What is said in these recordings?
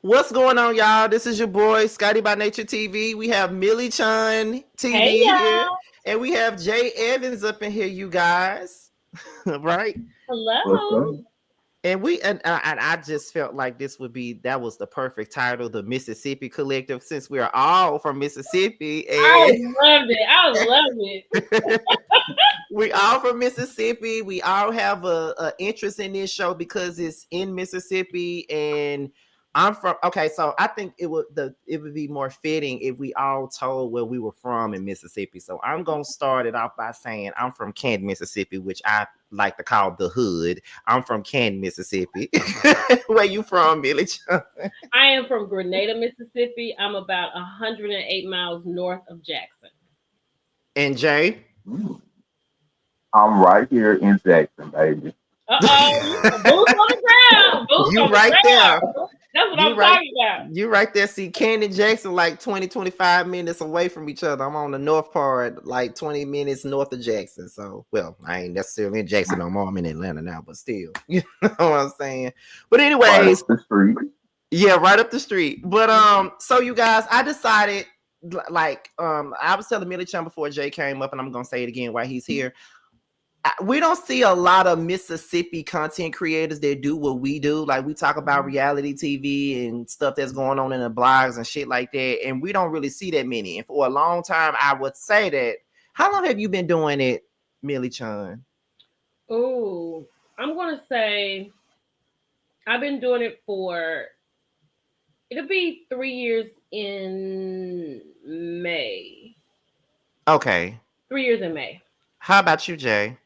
What's going on, y'all? This is your boy, Scotty by Nature TV. We have Millie Chun Hey TV here, y'all. and we have Jay Evans up in here, you guys. Right? What's Hello. up? And I just felt like that was the perfect title, the Mississippi Collective, since we are all from Mississippi, I and loved it. I love it. we all from Mississippi. We all have a interest in this show because it's in Mississippi, and I'm from. Okay, so I think it would be more fitting if we all told where we were from in Mississippi. So I'm gonna start it off by saying I'm from Canton, Mississippi, which I like to call the hood. I'm from Canton, Mississippi. Where you from, Billy? I am from Grenada, Mississippi. I'm about 108 miles north of Jackson. And Jay. Mm. I'm right here in Jackson, baby. Uh-oh. Boots on the ground. Boots You on the right there. ground. That's what You I'm right. talking about. You right there. See, Canton Jackson like 20, 25 minutes away from each other. I'm on the north part, like 20 minutes north of Jackson. So, well, I ain't necessarily in Jackson no more. I'm in Atlanta now, but still, you know what I'm saying. But Right anyways, up the street. yeah, right up the street. But so you guys, I decided I was telling Millie Chum before Jay came up, and I'm gonna say it again while he's here. We don't see a lot of Mississippi content creators that do what we do. Like we talk about reality TV and stuff that's going on in the blogs and shit like that. And we don't really see that many. And for a long time, I would say that. How long have you been doing it, Millie Chun? Ooh. I'm gonna say I've been doing it for it'll be 3 years in May. Okay. 3 years in May. How about you, Jay?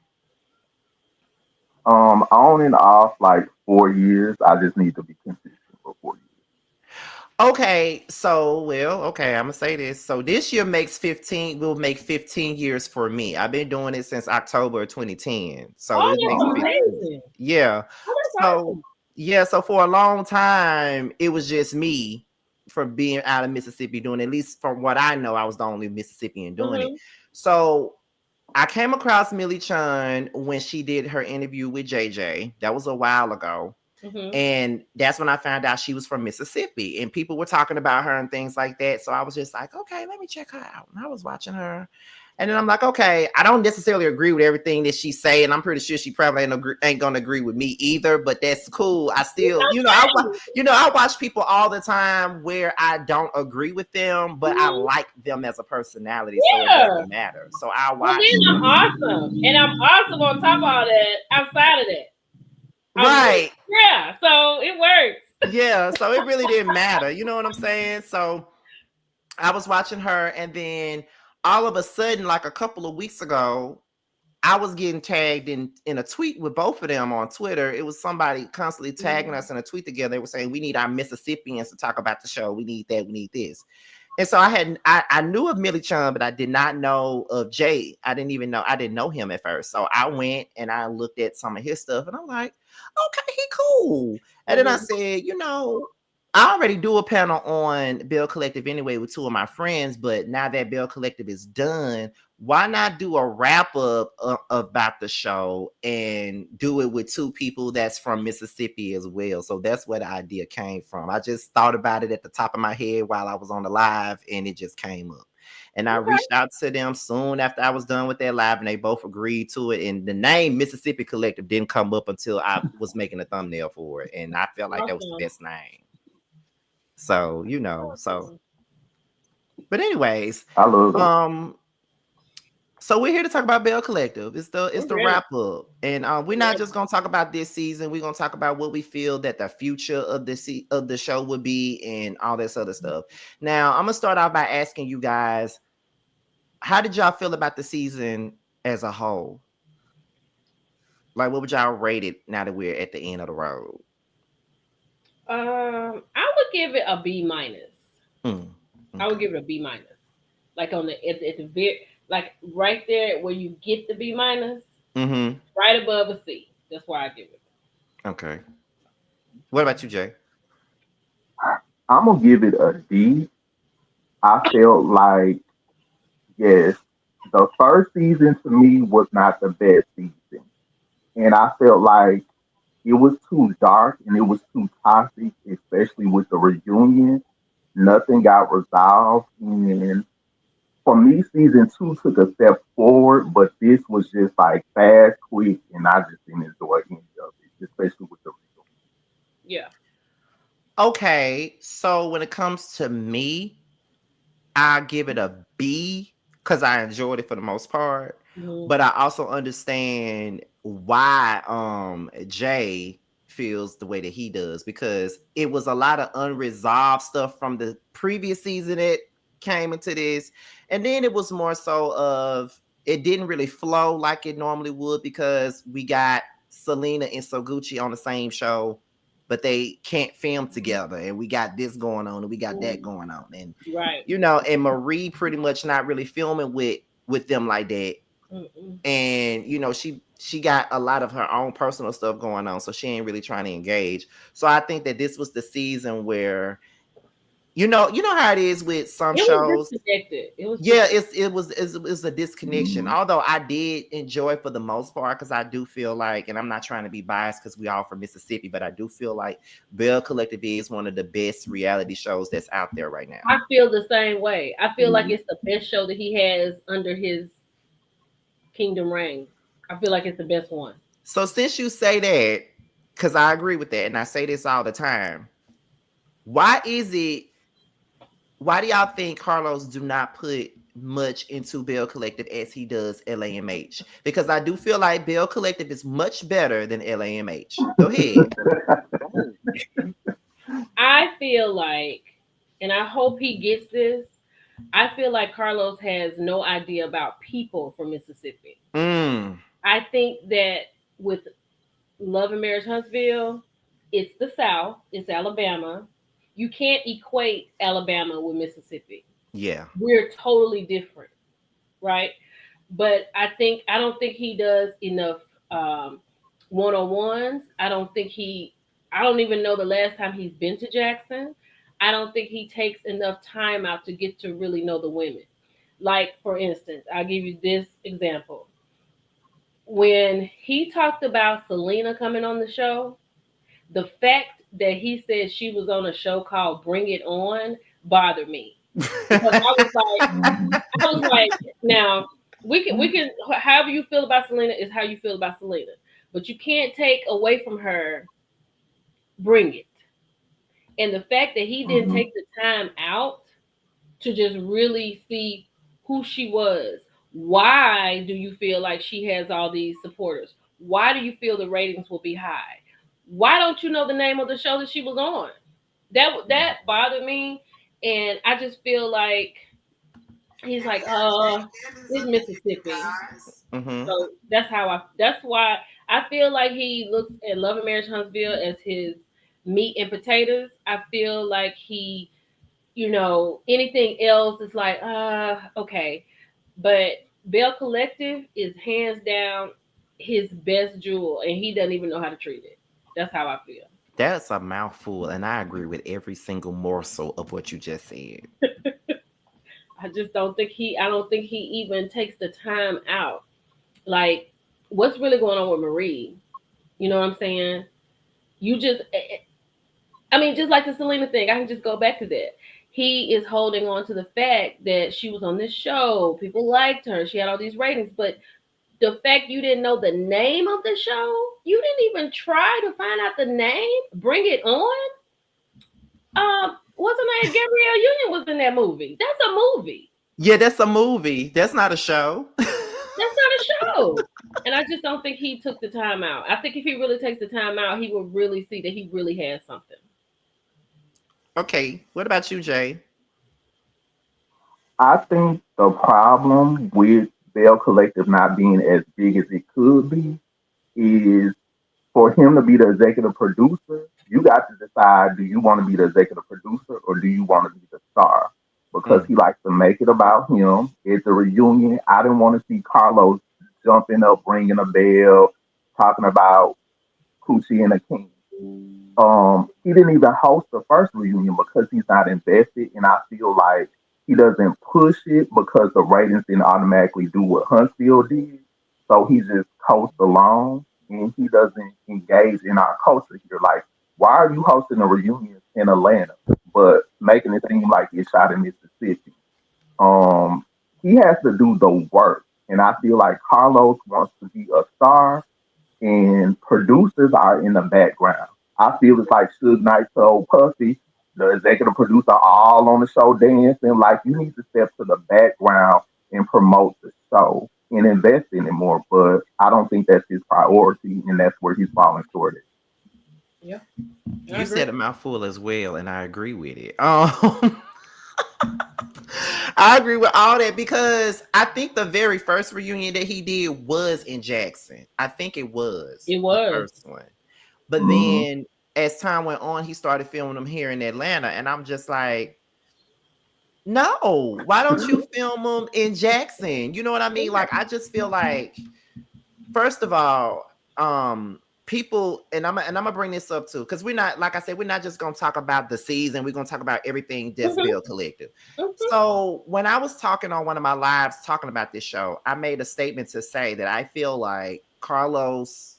On and off like 4 years. I just need to be consistent for 4 years. Okay, okay, I'm gonna say this. So this year will make 15 years for me. I've been doing it since October of 2010. So Oh, it makes that's 15. amazing. Yeah. Oh, that's So awesome. yeah, so for a long time, it was just me from being out of Mississippi doing it. At least from what I know, I was the only Mississippian doing it. Mm-hmm. So I came across Millie Chun when she did her interview with JJ. That was a while ago. Mm-hmm. And that's when I found out she was from Mississippi and people were talking about her and things like that. So I was just like, okay, let me check her out. And I was watching her. And then I'm like, okay, I don't necessarily agree with everything that she say, and I'm pretty sure she probably ain't gonna agree with me either. But that's cool. I still, I watch people all the time where I don't agree with them, but I Mm-hmm. like them as a personality, so it Yeah. doesn't matter. So I Well, watch. then I'm awesome, and I'm awesome on top of all that. Outside of that, I'm really, Right. yeah. So it works. Yeah. So it really didn't matter. You know what I'm saying? So I was watching her, and then all of a sudden, like a couple of weeks ago, I was getting tagged in a tweet with both of them on Twitter. It was somebody constantly tagging us in a tweet together. They were saying we need our Mississippians to talk about the show. We need that. We need this. And so I knew of Millie Chun, but I did not know of Jay. I didn't know him at first. So I went and I looked at some of his stuff, and I'm like, okay, he cool. And then I Mm-hmm. said, I already do a panel on Belle Collective anyway with two of my friends, but now that Belle Collective is done, why not do a wrap up about the show and do it with two people that's from Mississippi as well? So that's where the idea came from. I just thought about it at the top of my head while I was on the live, and it just came up. And I Okay. reached out to them soon after I was done with that live, and they both agreed to it. And the name Mississippi Collective didn't come up until I was making a thumbnail for it, and I felt like that was the Awesome. best name. So Awesome. but anyways, I love it. um, so we're here to talk about Belle Collective. It's We're the ready. wrap up, and we're not Ready. just gonna talk about this season. We're gonna talk about what we feel that the future of of the show would be, and all this other stuff. Now, I'm gonna start off by asking you guys, how did y'all feel about the season as a whole? Like, what would y'all rate it now that we're at the end of the road? I would give it a B minus. Mm, I would okay. give it a B minus. Like on the very like right there where you get the B minus, Mm-hmm. right above a C. That's why I give it. Okay. What about you, Jay? I'm gonna give it a D. I felt like yes, the first season to me was not the best season, and I felt like it was too dark and it was too toxic, especially with the reunion. Nothing got resolved. And for me, season two took a step forward, but this was just like fast, quick, and I just didn't enjoy any of it, especially with the Yeah. Okay, so when it comes to me, I give it a B because I enjoyed it for the most part. Mhm. But I also understand why Jay feels the way that he does, because it was a lot of unresolved stuff from the previous season that came into this. And then it was more so of it didn't really flow like it normally would because we got Selena and Sogucci on the same show, but they can't film together. And we got this going on and we got that Mhm. going on. And Right. and Marie pretty much not really filming with them like that. Mm-mm. And she got a lot of her own personal stuff going on, so she ain't really trying to engage. So I think that this was the season where how it is with some It was shows. disconnected. It was Yeah, disconnected. it's a disconnection. reunion. Although I did enjoy for the most part, because I do feel like, and I'm not trying to be biased because we all from Mississippi, but I do feel like Belle Collective is one of the best reality shows that's out there right now. I feel the same way. I feel like Mhm. it's the best show that he has under his kingdom reign. I feel like it's the best one. So since you say that, because I agree with that, and I say this all the time, why is it? Why do y'all think Carlos do not put much into Bell Collective as he does LAMH? Because I do feel like Bell Collective is much better than LAMH. Go ahead. I feel like, and I hope he gets this, I feel like Carlos has no idea about people from Mississippi. Mm, I think that with Love and Marriage Huntsville, it's the South, it's Alabama. You can't equate Alabama with Mississippi. yeah. We're totally different, right? But I don't think he does enough one on ones. I don't even know the last time he's been to Jackson. I don't think he takes enough time out to get to really know the women. Like, for instance, I'll give you this example. When he talked about Selena coming on the show, the fact that he said she was on a show called Bring It On bothered me because Mhm. I was like, now we can however you feel about Selena is how you feel about Selena, but you can't take away from her Bring It. And the fact that he didn't Mhm. take the time out to just really see who she was. Why do you feel like she has all these supporters? Why do you feel the ratings will be high? Why don't you know the name of the show that she was on? That bothered me, and I just feel like he's like, it's Mississippi. hmm So that's why I feel like he looks at Love and Marriage Huntsville as his meat and potatoes. I feel like anything else is like, okay. But Bell Collective is hands down his best jewel, and he doesn't even know how to treat it. That's how I feel. That's a mouthful, and I agree with every single morsel of what you just said. I don't think he even takes the time out. Like, what's really going on with Marie? You know what I'm saying? You just I mean, just like the Selena thing, I can just go back to that. He is holding on to the fact that she was on this show. People liked her. She had all these ratings. But the fact you didn't know the name of the show, you didn't even try to find out the name. Bring it on. What's her name? Gabrielle Union was in that movie. That's a movie. Yeah, that's a movie. That's not a show. That's not a show. And I just don't think he took the time out. I think if he really takes the time out, he will really see that he really has something. Okay, what about you, Jay? I think the problem with Bell Collective not being as big as it could be is for him to be the executive producer, you got to decide, do you want to be the executive producer or do you want to be the star? Because Mm. he likes to make it about him. At the reunion, I didn't want to see Carlos jumping up, ringing a bell, talking about Coochie and the King. He didn't even host the first reunion because he's not invested, and I feel like he doesn't push it because the ratings didn't automatically do what Huntsville did. So he just coasts along, and he doesn't engage in our culture here. Like, why are you hosting a reunion in Atlanta, but making it seem like it's shot in Mississippi? Um, he has to do the work, and I feel like Carlos wants to be a star, and producers are in the background. I feel it's like Suge Knight told Puffy, the executive producer, all on the show dancing. Like, you need to step to the background and promote the show and invest in it more. But I don't think that's his priority, and that's where he's falling short. Yeah, I You agree. said a mouthful as well, and I agree with it. I agree with all that because I think the very first reunion that he did was in Jackson. I think it was It the was. first one. But Hmm. then as time went on, he started filming them here in Atlanta. And I'm just like, no, why don't you film them in Jackson? You know what I mean? Like, I just feel like, first of all, people, and I'm gonna bring this up too, because we're not, like I said, we're not just gonna talk about the season, we're gonna talk about everything that's Mhm, Belle Collective. mhm. So when I was talking on one of my lives talking about this show, I made a statement to say that I feel like Carlos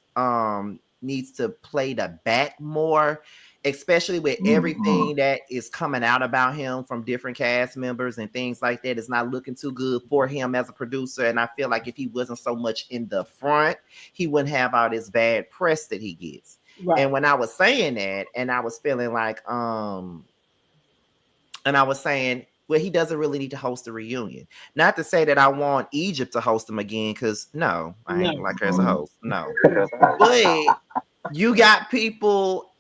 needs to play the back more, especially with Hmm. everything that is coming out about him from different cast members and things like that. It's not looking too good for him as a producer. And I feel like if he wasn't so much in the front, he wouldn't have all this bad press that he gets. And Right. when I was saying that, and I was feeling like, and I was saying, well, he doesn't really need to host a reunion. Not to say that I want Egypt to host him again, because no, I ain't No. like her as a host. No. But you got people,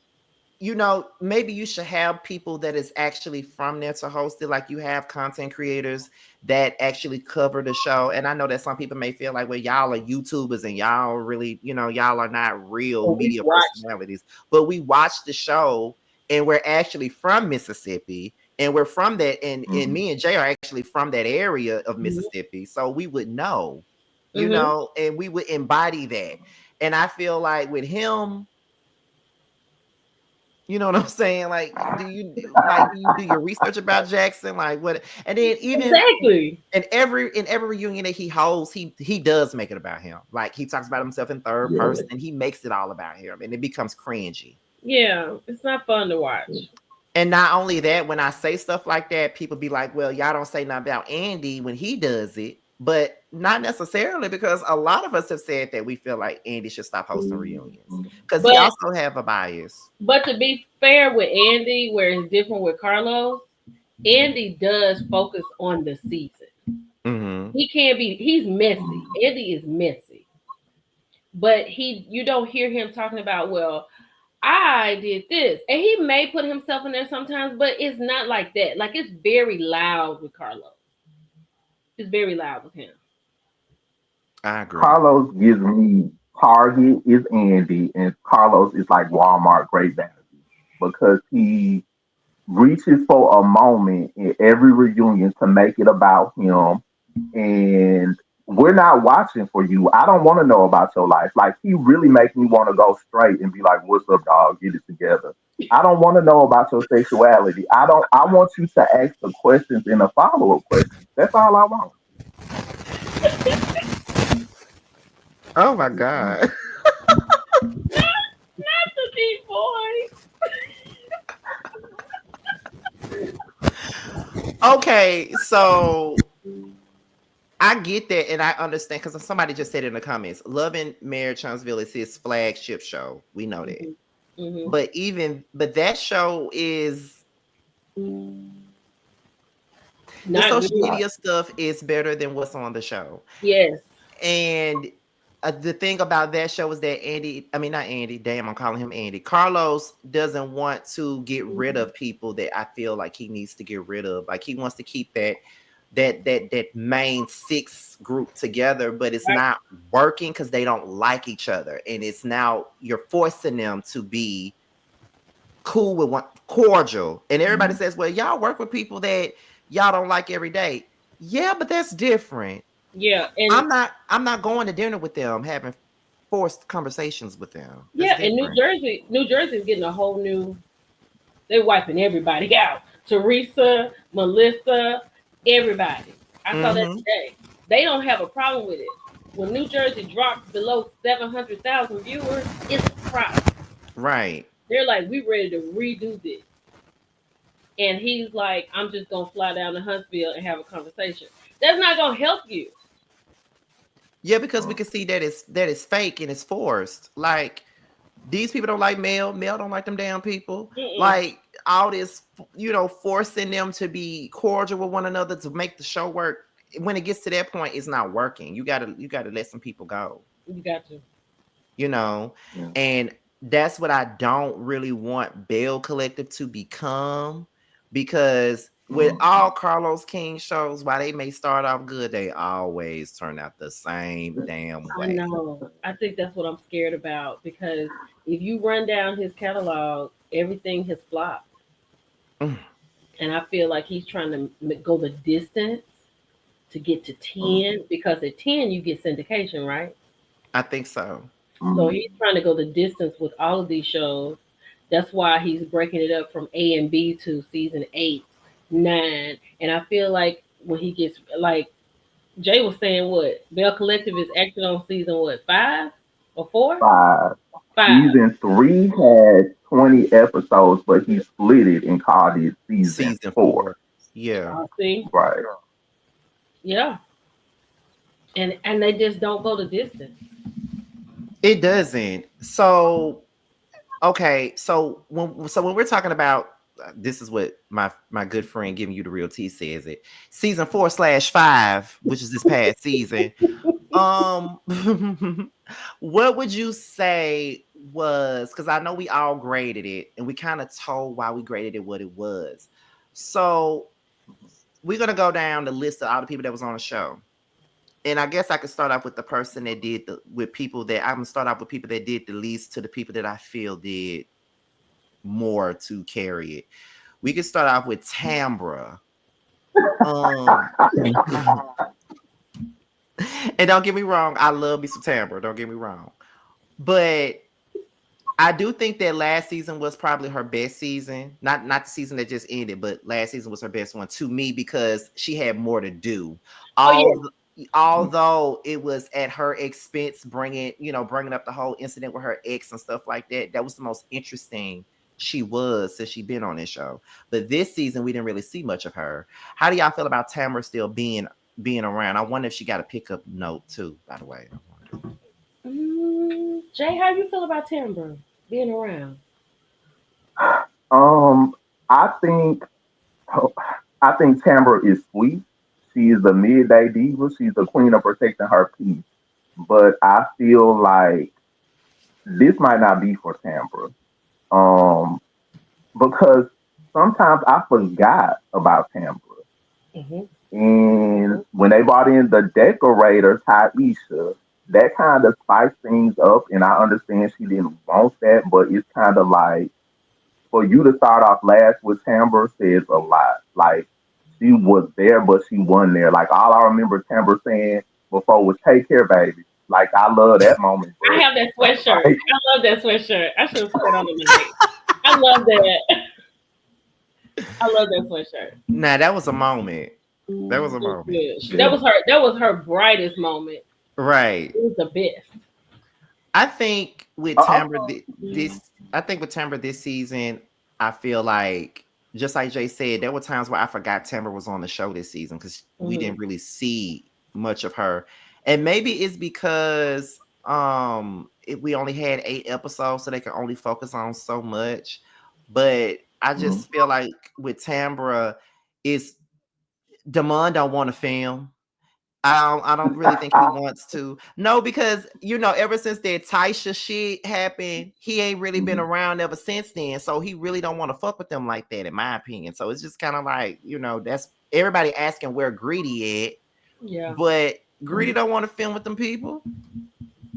maybe you should have people that is actually from there to host it. Like, you have content creators that actually cover the show. And I know that some people may feel like, well, y'all are YouTubers and y'all really, y'all are not real But we media watched. personalities. But we watch the show and we're actually from Mississippi. And we're from that, and Hmm. me and Jay are actually from that area of Mhm, Mississippi. So we would know, mhm. and we would embody that. And I feel like with him, you know what I'm saying? Like, do you do your research about Jackson? Like, what? And then even Exactly. in every reunion that he holds, he does make it about him. Like, he talks about himself in third Yeah. person, and he makes it all about him, and it becomes cringy. Yeah, it's not fun to watch. And not only that, when I say stuff like that, people be like, well, y'all don't say nothing about Andy when he does it. But not necessarily, because a lot of us have said that we feel like Andy should stop hosting reunions because he But also have a bias. to be fair with Andy, where it's different with Carlos, Andy does focus on the season. Hmm. He can't be. He's messy. Andy is messy, but you don't hear him talking about, well, I did this, and he may put himself in there sometimes, but it's not like that. Like, it's very loud with Carlos. It's very loud with him. I agree. Carlos gives me Target is Andy, and Carlos is like Walmart Great Value because he reaches for a moment in every reunion to make it about him. And we're not watching for you. I don't want to know about your life. Like, he really makes me want to go straight and be like, "What's up, dog? Get it together." I don't want to know about your sexuality. I don't. I want you to ask the questions and the follow up questions. That's all I want. Oh my God. Not the deep boy. Okay, so I get that and I understand because somebody just said in the comments, Love and Marriage Huntsville is his flagship show. We know that. Hmm. But that show is, the Not social good. media stuff is better than what's on the show. Yes. And the thing about that show is that I mean, not Andy, damn, I'm calling him Andy. Carlos doesn't want to get rid of people that I feel like he needs to get rid of. Like, he wants to keep that main six group together, but it's Right. not working because they don't like each other. And it's now you're forcing them to be cool with one, cordial. And everybody says, well, y'all work with people that y'all don't like every day. Yeah, but that's different. Yeah. And I'm not going to dinner with them, having forced conversations with them. That's yeah, and different. New Jersey is getting a whole new. They're wiping everybody out. Teresa, Melissa, everybody. I saw that Mm-hmm. today. They don't have a problem with it. When New Jersey drops below 700,000 viewers, it's a problem. Right. They're like, we ready to redo this. And he's like, I'm just gonna fly down to Huntsville and have a conversation. That's not gonna help you. Yeah, because we can see that it's fake and it's forced. Like these people don't like Mel. Mel don't like them damn people. Mm-mm. Like all this, forcing them to be cordial with one another to make the show work. When it gets to that point, it's not working. You gotta let some people go. You got to. You know, Yeah. and that's what I don't really want Belle Collective to become, because with all Carlos King shows, while they may start off good, they always turn out the same damn I way. know. I think that's what I'm scared about because if you run down his catalog, everything has flopped. Mm, And I feel like he's trying to go the distance to get to 10 because at 10 you get syndication, right? I think so. So Mhm. he's trying to go the distance with all of these shows. That's why he's breaking it up from A and B to season 8, 9. And I feel like when he gets like Jay was saying what? Bell Collective is actually on season what, 5 or 4? Five. 5. Season 3 had 20 episodes, but he split it and called it season Season 4. 4. Yeah. See? Right. Yeah. And they just don't go the distance. It doesn't. So okay, so when we're talking about this is what my good friend giving you the real tea says it. Season 4/5, which is this past season. Um, what would you say was, because I know we all graded it and we kind of told why we graded it what it was. So we're gonna go down the list of all the people that was on the show. And I guess I could start off with the person that did with people that I'm gonna start off with people that did the least to the people that I feel did more to carry it. We could start off with Tambra. Um, and don't get me wrong, I love me some Tambra. Don't get me wrong, but I do think that last season was probably her best season. Not the season that just ended, but last season was her best one to me because she had more to do. Oh yeah. Although it was at her expense, bringing up the whole incident with her ex and stuff like that. That was the most interesting she was since she been on this show. But this season we didn't really see much of her. How do y'all feel about Tamara still being around? I wonder if she got a pickup note too. By the way, I wonder. Jay, how you feel about Timber being around? Um, I think I think Tamara is sweet. She is a midday diva. She's the queen of protecting her peace. But I feel like this might not be for Tamara. Um, because sometimes I forgot about Tamara. Hmm. And when they brought in the decorator, Taisha, that kind of spiced things up. And I understand she didn't want that, but it's kind of like for you to start off last with Tamber says a lot. Like she was there, but she wasn't there. Like all I remember Tamber saying before was "Take care, baby." Like I love that moment, I but have that sweatshirt. like, I love that sweatshirt. I should have put that on tonight. I love that. I love that sweatshirt. Nah, that was a moment. That was a It was moment. good. That yeah. was her. That was her brightest moment. Right. It was the best. I think with Tamra Also, this I think with Tamra this season, I feel like just like Jay said, there were times where I forgot Tamra was on the show this season because we Hmm. didn't really see much of her. And maybe it's because we only had 8 episodes, so they can only focus on so much. But I mhm. just feel like with Tambra, it's Damon don't want to film. I don't really think he wants to. No, because ever since that Taisha shit happened, he ain't really been Mhm. around ever since then. So he really don't want to fuck with them like that, in my opinion. So it's just kind of like, that's everybody asking where Greedy at, Yeah. but Greedy don't want to film with them people.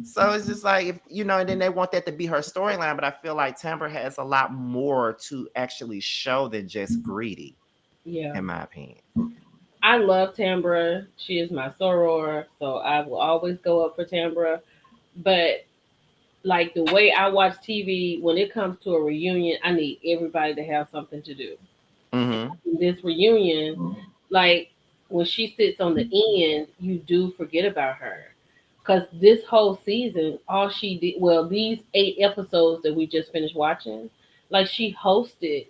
So it's just like if and then they want that to be her storyline, but I feel like Timber has a lot more to actually show than just Greedy, Yeah. in my opinion. I love Tambra. She is my soror, so I will always go up for Tambra. But like the way I watch TV, when it comes to a reunion, I need everybody to have something to do. Mm-hmm. In this reunion, Mhm. like when she sits on the end, you do forget about her Because this whole season, all she did, well, these 8 episodes that we just finished watching, like she hosted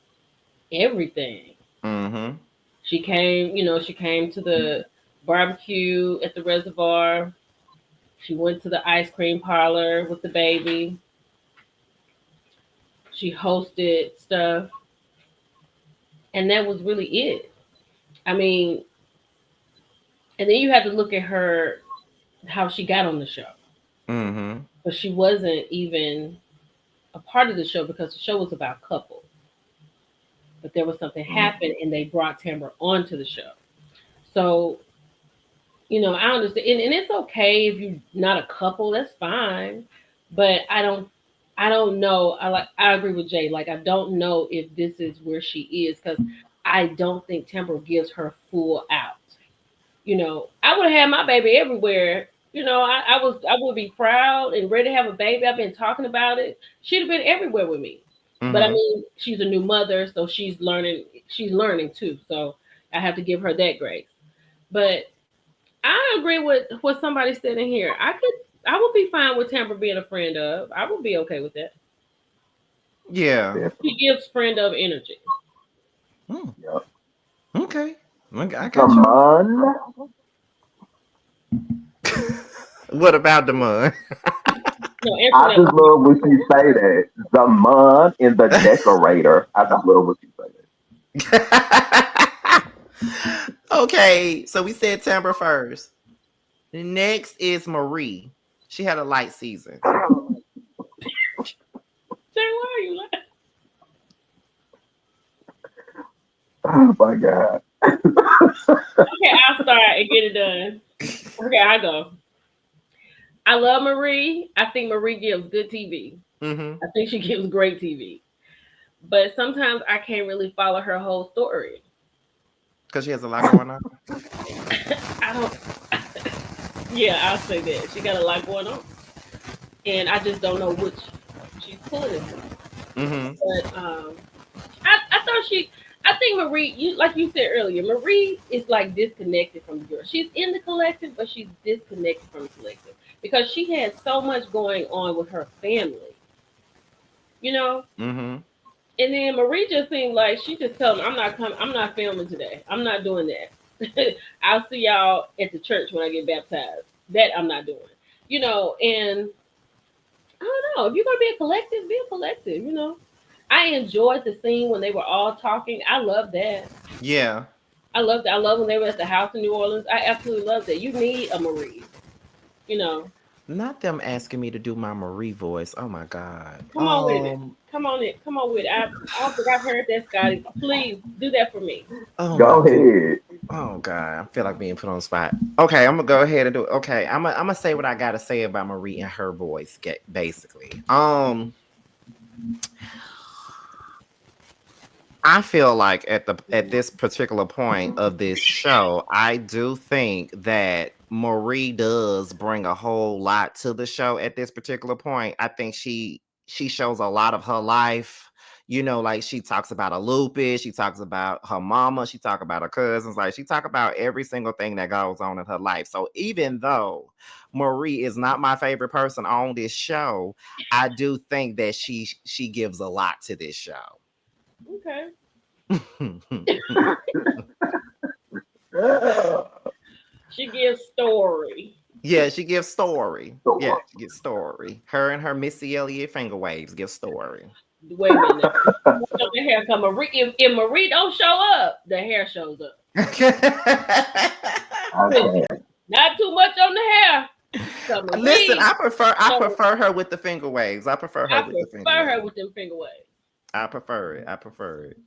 everything. Mm-hmm. She came to the barbecue at the reservoir. She went to the ice cream parlor with the baby. She hosted stuff, and that was really it. I mean, and then you have to look at her how she got on the show, Mm-hmm. but she wasn't even a part of the show because the show was about couples. But there was something happened, and they brought Tamara onto the show. So I understand, and it's okay if you're not a couple. That's fine, but I don't know. I agree with Jay. Like I don't know if this is where she is because I don't think Tamara gives her full out. I would have had my baby everywhere. I would be proud and ready to have a baby. I've been talking about it. She'd have been everywhere with me. But I Mm-hmm. mean, she's a new mother, so she's learning. She's learning too. So I have to give her that grace. But I agree with what somebody said in here. I would be fine with Tamara being a friend of. I would be okay with that. Yeah. Definitely. She gives friend of energy. Mm. Yep. Okay. I The got you. man. What about the mud? No, I Antoinette just would be love when she say that. The man in the decorator. I just love when she say that. Okay, so we said Timber first. Next is Marie. She had a light season. Jay, why are you laughing? Oh my God. Okay, I'll start and get it done. Okay, I go. I love Marie. I think Marie gives good TV. Mm-hmm. I think she gives great TV. But sometimes I can't really follow her whole story. Because she has a lot going on. I don't. Yeah, I'll say that she got a lot going on, and I just don't know which she's pulling it from. Mm-hmm. But I thought she. I think Marie, like you said earlier, Marie is like disconnected from the girl. She's in the collective, but she's disconnected from the collective because she has so much going on with her family, you know. Mm-hmm. And then Marie just seemed like she just told me, "I'm not coming. I'm not filming today. I'm not doing that. I'll see y'all at the church when I get baptized. That I'm not doing, And I don't know. If you're gonna be a collective, be a collective. I enjoyed the scene when they were all talking. I love that. Yeah. I love that. I love when they were at the house in New Orleans. I absolutely love that. You need a Marie. You know. Not them asking me to do my Marie voice. Oh my God. Come on with it. Come on with it. I don't think I've heard that, Scotty. Please do that for me. Oh my Go good. ahead. Oh God. I feel like being put on the spot. Okay, I'm gonna go ahead and do it. Okay, I'm gonna say what I gotta say about Marie and her voice, basically. I feel like at this particular point of this show, I do think that Marie does bring a whole lot to the show at this particular point. I think she shows a lot of her life. Like she talks about a lupus, she talks about her mama, she talk about her cousins, like she talk about every single thing that goes on in her life. So even though Marie is not my favorite person on this show, I do think that she gives a lot to this show. Okay. Yeah. She gives story. Yeah, she gives story. So, Yeah, she gives story. Her and her Missy Elliott finger waves give story. Wait a minute. The hair come. Marie, if Marie don't show up, the hair shows up. okay. Not too much on the hair. So Listen, Marie, I so prefer her with the finger waves. I prefer her I with the finger prefer her waves. with them finger waves. I prefer it. I prefer it.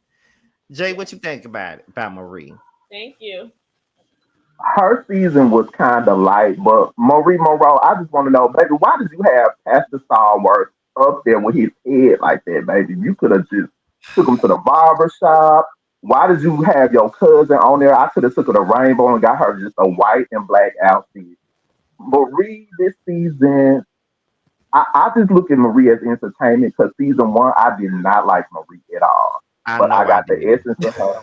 Jay, what you think about Marie? Thank you. Her season was kind of light, but Marie Monroe, I just want to know, baby, why did you have Pastor Stallworth up there with his head like that, baby? You could have just took him to the barber shop. Why did you have your cousin on there? I could have took her to Rainbow and got her just a white and black outfit. Marie this season, I just look at Marie as entertainment because season one, I did not like Marie at all. I But I know I got the didn't. essence of her.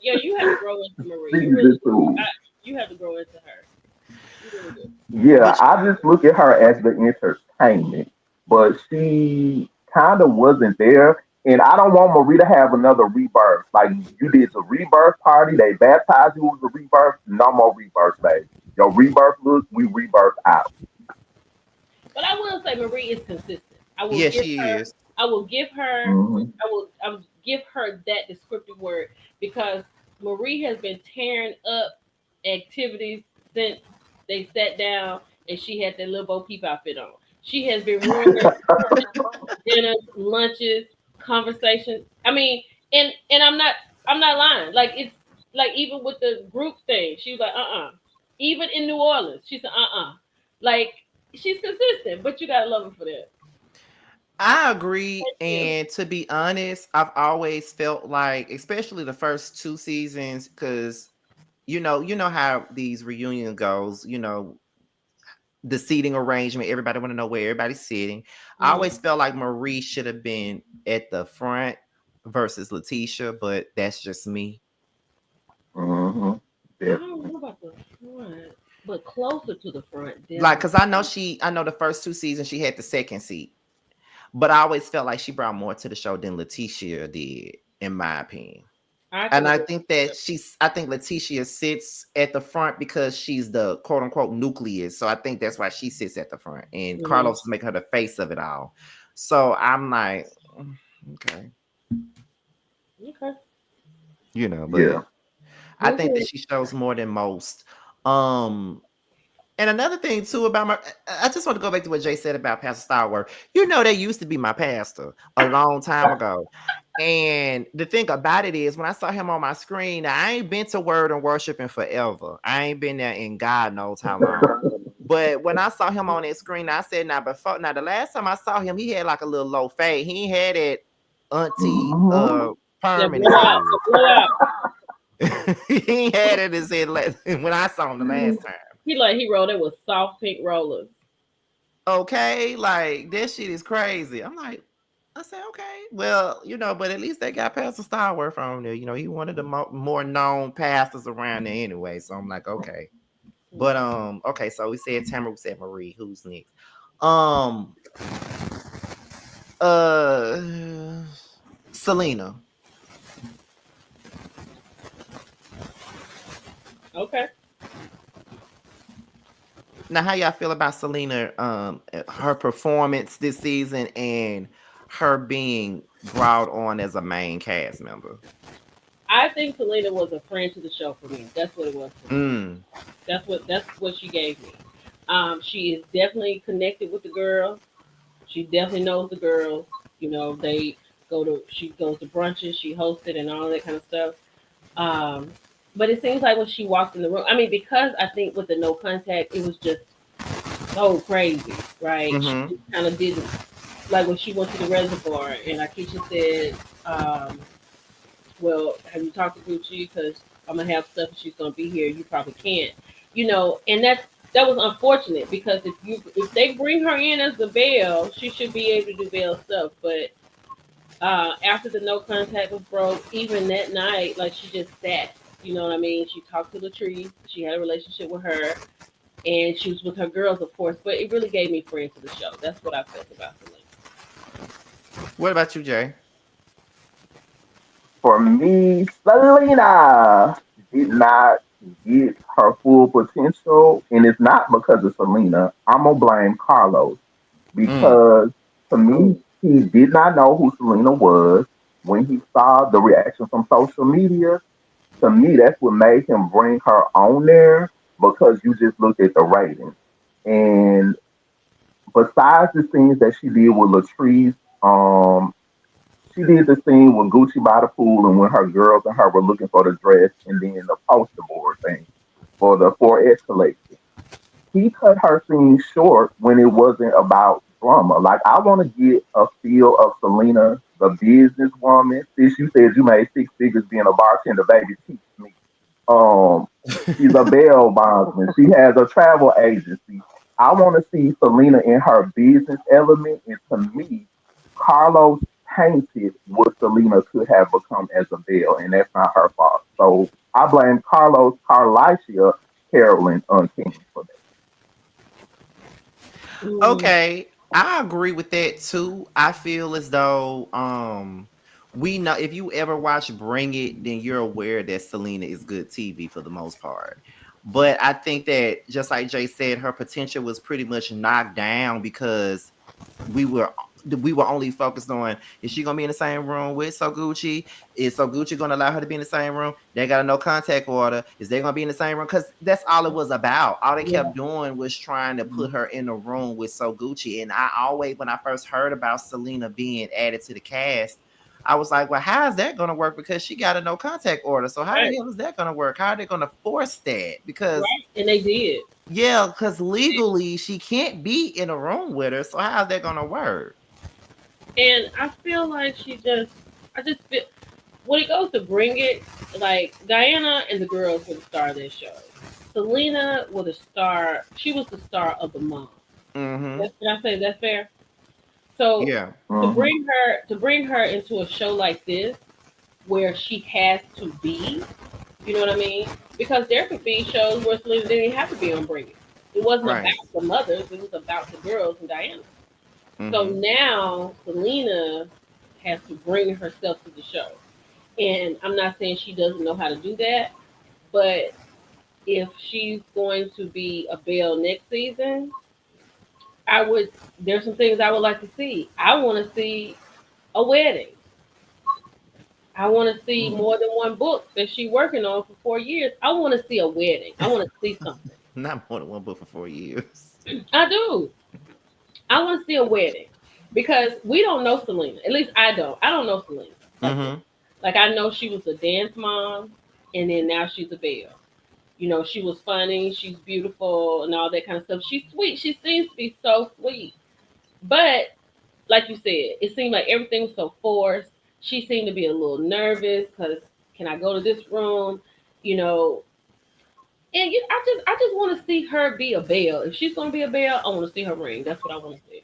Yeah, you have to grow into Marie. You really Season do. two. You have to grow into her. You really do. Yeah, But I just look at her as the entertainment, but she kind of wasn't there. And I don't want Marie to have another rebirth. Like you did the rebirth party, they baptized you with the rebirth. No more rebirth, baby. Your rebirth look, we rebirth out. But I will say Marie is consistent. yeah, she is. I will give her Hmm. I will give her that descriptive word because Marie has been tearing up activities since they sat down and she had that little Bo Peep outfit on. She has been ruining dinners, lunches, conversations. I mean, and I'm not lying. Like it's like even with the group thing, she was like, Even in New Orleans, she said, Like she's consistent, but you gotta love her for that. I agree. Thank you. And to be honest, I've always felt like, especially the first two seasons, because you know how these reunion goes, the seating arrangement, everybody want to know where everybody's sitting. I always Mhm. felt like Marie should have been at the front versus Lateshia, but that's just me. Hmm. I Definitely. don't know about the front, but closer to the front, Like, definitely. cause I know the first two seasons she had the second seat, but I always felt like she brought more to the show than Lateshia did, in my opinion. I can And I agree think with that that. I think Lateshia sits at the front because she's the quote unquote nucleus. So I think that's why she sits at the front. And Mhm. Carlos make her the face of it all. So I'm like, okay, Okay. but Yeah. I Who's think that in? she shows more than most. Um, and another thing too about I just want to go back to what Jay said about Pastor Starworth. They used to be my pastor a long time ago. And the thing about it is, when I saw him on my screen, I ain't been to Word and Worship in forever. I ain't been there in God knows how long. But when I saw him on that screen, I said, now the last time I saw him, he had like a little low fade. He ain't had it auntie Hmm. The perm in his blowout. head. The blowout. He ain't had it in his head when I saw him the last time. He rolled it with soft pink rollers. Okay, like that shit is crazy. I said, okay, well, but at least they got Pastor Starworth on there. He one of the more known pastors around there anyway. So I'm like, okay, but okay. So we said Tamara, we said Marie. Who's next? Um, uh, Selena. Okay. Now, how y'all feel about Selena? Her performance this season and her being brought on as a main cast member. I think Selena was a friend to the show for me. That's what it was for me. Mm. That's what she gave me. She is definitely connected with the girls. She definitely knows the girls. They she goes to brunches, she hosted and all that kind of stuff. Um, but it seems like when she walked in the room, I mean, because I think with the no contact, it was just so crazy, right? She Mm-hmm. just kind of didn't like when she went to the reservoir and Aikisha said, well, have you talked to Gucci? Because I'm gonna have stuff and she's gonna be here. You probably can't, and that was unfortunate because if they bring her in as the Belle, she should be able to do Belle stuff. But after the no contact was broke, even that night, like she just sat. You know what I mean? She talked to Latrice. She had a relationship with her, and she was with her girls, of course. But it really gave me friends to the show. That's what I felt about Selena. What about you, Jay? For me, Selena did not get her full potential, and it's not because of Selena. I'm gonna blame Carlos Mm. because to me, he did not know who Selena was. When he saw the reaction from social media, to me, that's what made him bring her on there because you just look at the ratings. And besides the scenes that she did with Latrice, she did the scene with Gucci by the pool and when her girls and her were looking for the dress and then the poster board thing for the 4S collection. He cut her scene short when it wasn't about drama. Like I want to get a feel of Selena, the businesswoman. Since you said you made six figures being a bartender, baby, teach me. Um, she's a bail bondsman. She has a travel agency. I want to see Selena in her business element, and to me, Carlos tainted what Selena could have become as a bail, and that's not her fault. So I blame Carlos, Carlicia, Carolyn, King for that. Mm, Okay, I agree with that too. I feel as though we know if you ever watch Bring It, then you're aware that Selena is good TV for the most part. But I think that just like Jay said, her potential was pretty much knocked down because we were we were only focused on, is she gonna be in the same room with Sogucci? Is Sogucci gonna allow her to be in the same room? They got a no contact order. Is they gonna be in the same room? Because that's all it was about. All they yeah, kept doing was trying to put her in a room with Sogucci. And I always, when I first heard about Selena being added to the cast, I was like, well, how is that gonna work? Because she got a no contact order. So how the right, hell is that gonna work? How are they gonna force that? Because right. And they did. yeah, because legally she can't be in a room with her. So how's that gonna work? And I feel like I just feel, when it goes to Bring It, like Diana and the girls were the star of that show. Selena was the star. She was the star of the month. Mm-hmm. Did I say that's fair? So Yeah. Mm-hmm. to bring her into a show like this, where she has to be, you know what I mean? Because there could be shows where Selena didn't even have to be on Bring It. It wasn't Right. about the mothers. It was about the girls and Diana. So Mm-hmm. now Selena has to bring herself to the show. And I'm not saying she doesn't know how to do that, but if she's going to be a Belle next season, I would. There's some things I would like to see. I want to see a wedding. I want to see Mm-hmm. more than one book that she's working on for 4 years. I want to see a wedding. I want to see something. Not more than one book for 4 years. I do. I want to see a wedding because we don't know Selena. At least I don't. I don't know Selena like that. Mm-hmm. Like I know she was a dance mom, and then now she's a Belle. You know, she was funny, she's beautiful, and all that kind of stuff. She's sweet. She seems to be so sweet. But like you said, it seemed like everything was so forced. She seemed to be a little nervous because can I go to this room? You know, and I just want to see her be a Belle. If she's gonna be a Belle, I want to see her ring. That's what I want to see.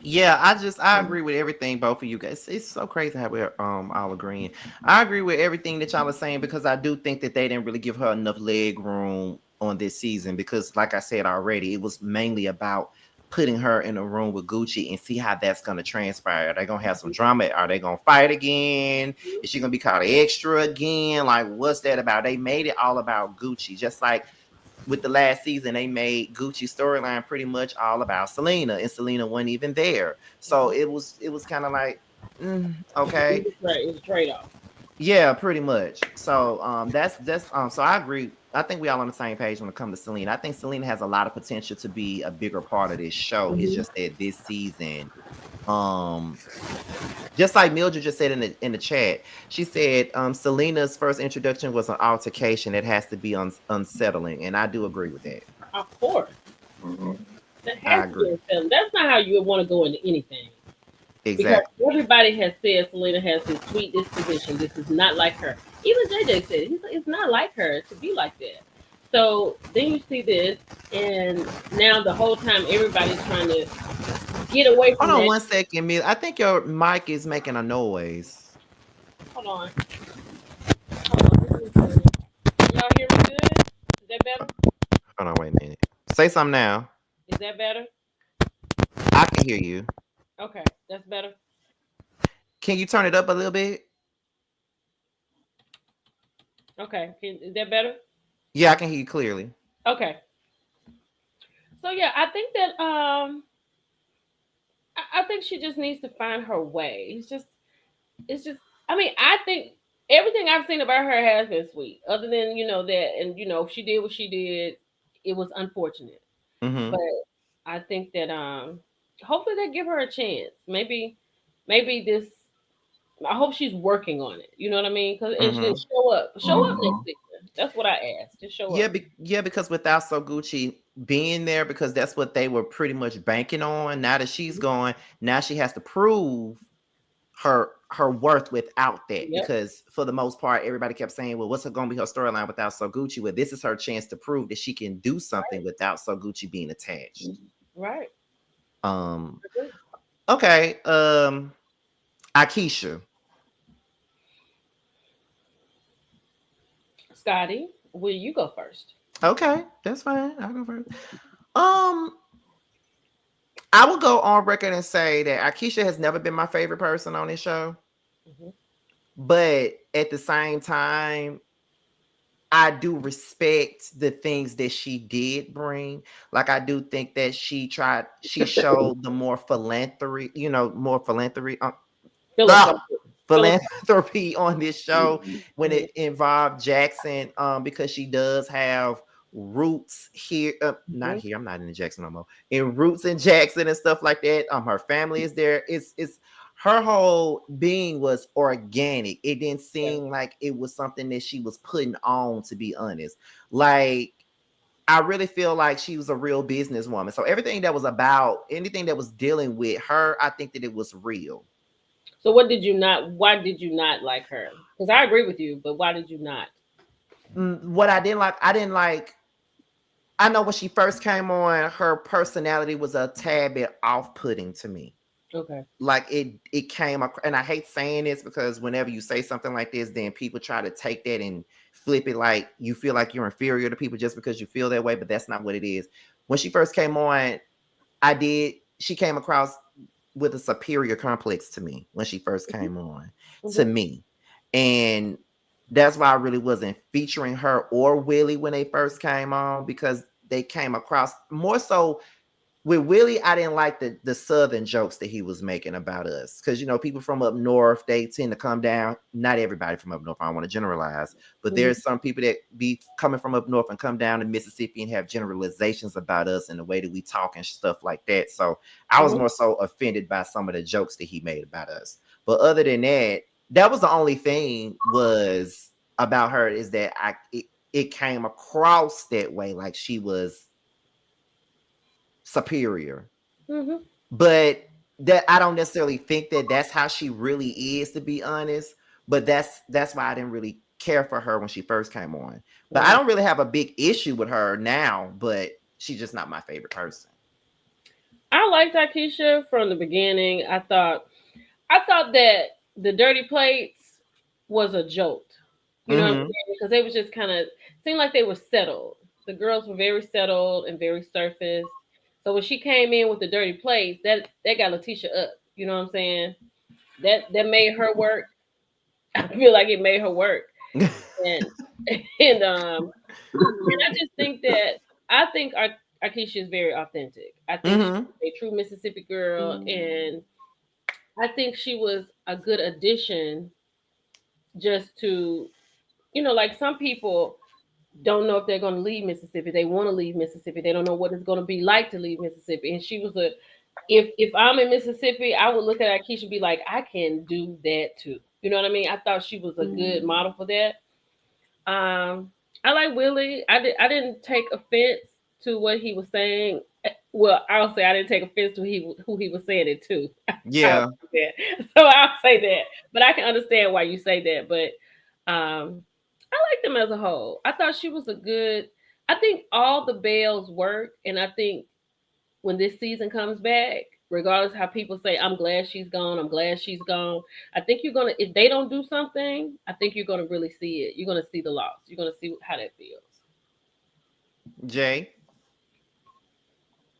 Yeah, I agree with everything both of you guys. It's so crazy how we're all agreeing. I agree with everything that y'all are saying because I do think that they didn't really give her enough leg room on this season because like I said already, it was mainly about putting her in a room with Gucci and see how that's gonna transpire. Are they gonna have some drama? Are they gonna fight again? Is she gonna be called extra again? Like, what's that about? They made it all about Gucci, just like with the last season, they made Gucci's storyline pretty much all about Selena, and Selena wasn't even there. So it was kind of like, okay, Right, it's a trade off. yeah, pretty much. So that's so I agree. I think we all on the same page when it comes to Selena. I think Selena has a lot of potential to be a bigger part of this show. It's Hmm. just that this season, um, just like Mildred just said in the chat, she said Selena's first introduction was an altercation. It has to be unsettling, and I do agree with that. Of course, Mm-hmm. that I has to be agree. a film. That's not how you would want to go into anything. Because Exactly. everybody has said Selena has this sweet disposition. This is not like her. Even JJ said it. He's like, it's not like her to be like that. So then you see this, and now the whole time everybody's trying to get away Hold from on that. 1 second, Mill. I think your mic is making a noise. Hold on, hold on. Can y'all hear me good? Is that better? Hold on, wait a minute. Say something now. Is that better? I can hear you. Okay, that's better. Can you turn it up a little bit? Okay, is that better? Yeah, I can hear you clearly. Okay. So yeah, I think that I think she just needs to find her way. It's just I mean, I think everything I've seen about her has been sweet. Other than, that, and she did what she did, it was unfortunate. Mm-hmm. But I think that hopefully they give her a chance. Maybe this I hope she's working on it. You know what I mean? And she Mm-hmm. show up. Show up next Mm-hmm. season. That's what I asked. Just show Yeah, up. yeah, because without Soguchi being there, because that's what they were pretty much banking on. Now that she's gone, now she has to prove her worth without that. Yep. Because for the most part, everybody kept saying, "Well, what's going to be her storyline without Soguchi?" Well, this is her chance to prove that she can do something without Soguchi being attached. Right. Um. Okay. Aikisha. Scotty, will you go first? Okay, that's fine. I'll go first. Um, I will go on record and say that Aikisha has never been my favorite person on this show. Mhm. But at the same time, I do respect the things that she did bring. Like I do think that she showed the more philanthropy, more philanthropy. Philip, Ah, Philip. philanthropy on this show when it involved Jackson, because she does have roots here. Not here. I'm not in Jackson no more. In roots in Jackson and stuff like that. Her family is there. It's her whole being was organic. It didn't Yeah. seem like it was something that she was putting on. To be honest, like I really feel like she was a real businesswoman. So everything that was about anything that was dealing with her, I think that it was real. So what did you not? Why did you not like her? Because I agree with you, but why did you not? What I didn't like. I know when she first came on, her personality was a tad bit off-putting to me. Okay. Like it came and I hate saying this because whenever you say something like this, then people try to take that and flip it like you feel like you're inferior to people just because you feel that way, but that's not what it is. When she first came on, she came across with a superior complex to me when she first came on to Hmm. me. And that's why I really wasn't featuring her or Willie when they first came on, because they came across more so with Willie. I didn't like the southern jokes that he was making about us, because people from up north, they tend to come down. Not everybody from up north, I don't want to generalize, but Hmm. there's some people that be coming from up north and come down to Mississippi and have generalizations about us and the way that we talk and stuff like that. So I was Hmm. more so offended by some of the jokes that he made about us. But other than that, that was the only thing was about her, is that it came across that way, like she was superior. Hmm. But that I don't necessarily think that that's how she really is, to be honest. But that's why I didn't really care for her when she first came on. But I Hmm. don't really have a big issue with her now, but she's just not my favorite person. I liked Aikisha from the beginning. I thought that the dirty plates was a jolt. You know what I'm Mm-hmm. saying? Because they was just kind of seemed like they were settled. The girls were very settled and very surfaced. So when she came in with the dirty plates, that got Lateshia up. You know what I'm saying? That made her work. I feel like it made her work. And and I just think that Aikisha is very authentic. I think she's Mm-hmm. a true Mississippi girl, and I think she was a good addition just to, like some people don't know if they're going to leave Mississippi. They want to leave Mississippi. They don't know what it's going to be like to leave Mississippi. And she was if I'm in Mississippi, I would look at Aikisha and be like, I can do that too. You know what I mean? I thought she was a good model for that. I like Willie. I didn't take offense to what he was saying. Well, I'll say I didn't take offense to who he was saying it to. I'll Yeah. say that. So I'll say that. But I can understand why you say that. But I like them as a whole. I thought she was a good. I think all the bells work, and I think when this season comes back, regardless how people say, I'm glad she's gone, I'm glad she's gone. I think you're gonna if they don't do something, I think you're gonna really see it. You're gonna see the loss. You're gonna see how that feels. Jay.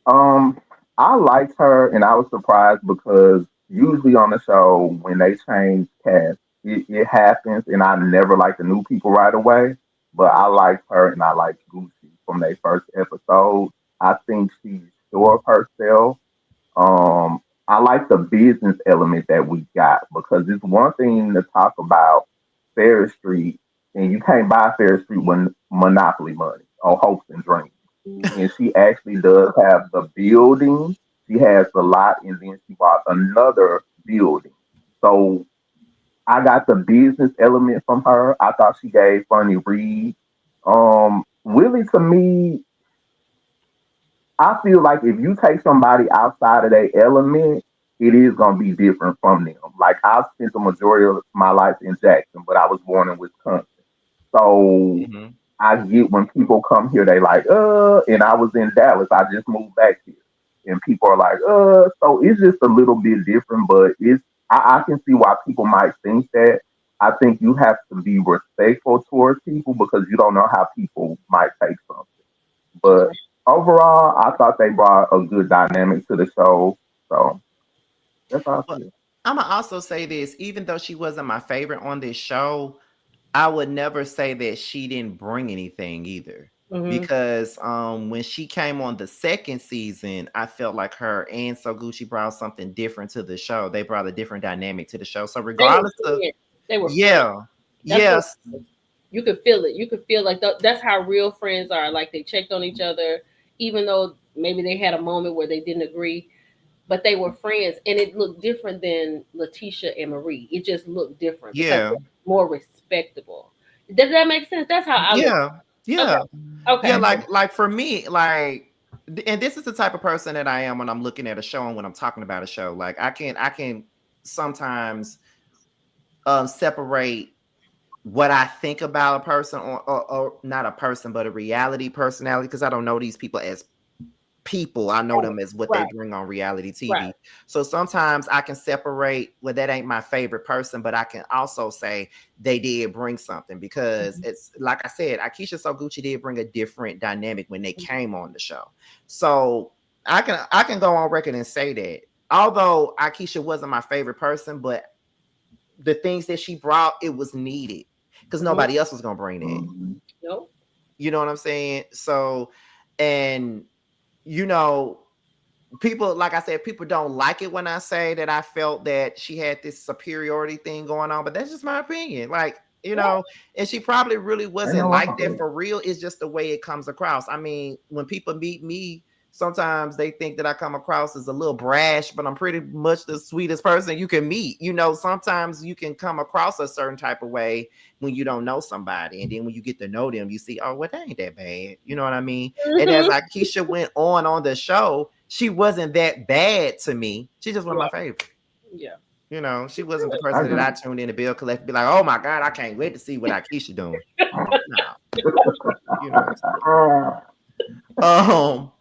Um, I liked her, and I was surprised because usually on the show when they change cast, it happens, and I never like the new people right away. But I liked her, and I liked Gucci from their first episode. I think she's sure of herself. I like the business element that we got because it's one thing to talk about Ferris Street, and you can't buy Ferris Street with monopoly money or hopes and dreams. And she actually does have the building. She has the lot, and then she bought another building. So I got the business element from her. I thought she gave funny reads. Willie, to me, I feel like if you take somebody outside of their element, it is gonna be different from them. Like I spent the majority of my life in Jackson, but I was born in Wisconsin. So Mm-hmm. I get when people come here, they like, and I was in Dallas. I just moved back here. And people are like, so it's just a little bit different, but I can see why people might think that. I think you have to be respectful towards people because you don't know how people might take something. That's But right. overall, I thought they brought a good dynamic to the show. So that's how I But feel. I'm gonna also say this: even though she wasn't my favorite on this show, I would never say that she didn't bring anything either. Mm-hmm. Because when she came on the second season, I felt like her and Sogucci brought something different to the show. They brought a different dynamic to the show. So They were regardless of friends. They were friends. yeah, That's what yes, you could feel it. You could feel like that's how real friends are. Like they checked on each other, even though maybe they had a moment where they didn't agree, but they were friends, and it looked different than Lateshia and Marie. It just looked different because yeah, they're more respectable. Does that make sense? That's how I look. yeah, Okay. yeah, yeah. Okay. Like for me, like, and this is the type of person that I am when I'm looking at a show and when I'm talking about a show. Like I can sometimes separate what I think about a person or not a person, but a reality personality, because I don't know these people as people. I know them as what they Right. bring on reality Right. TV. So sometimes I can separate, well, that ain't my favorite person, but I can also say they did bring something because Mhm. it's like I said, Aikisha Sogucci did bring a different dynamic when they came on the show. So I can go on record and say that. Although Aikisha wasn't my favorite person, but the things that she brought, it was needed because Mhm. nobody else was gonna bring that. Mhm. No. You know what I'm saying? So, and you know, people, like I said, people don't like it when I say that I felt that she had this superiority thing going on, but that's just my opinion. Like, Yeah. and she probably really Ain't wasn't no like wrong that with it. for real. It's just the way it comes across. I mean, when people meet me, sometimes they think that I come across as a little brash, but I'm pretty much the sweetest person you can meet. Sometimes you can come across a certain type of way when you don't know somebody. And then when you get to know them, you see, oh, well, that ain't that bad. You know what I mean? And as Mhm. Aikisha went on the show, she wasn't that bad to me. She just wasn't my Right. favorite. Yeah. She wasn't the I person that agree. I tuned in to Belle Collective, be like, oh my God, I can't wait to see what Aikisha doing. No, you know what I'm saying. Um,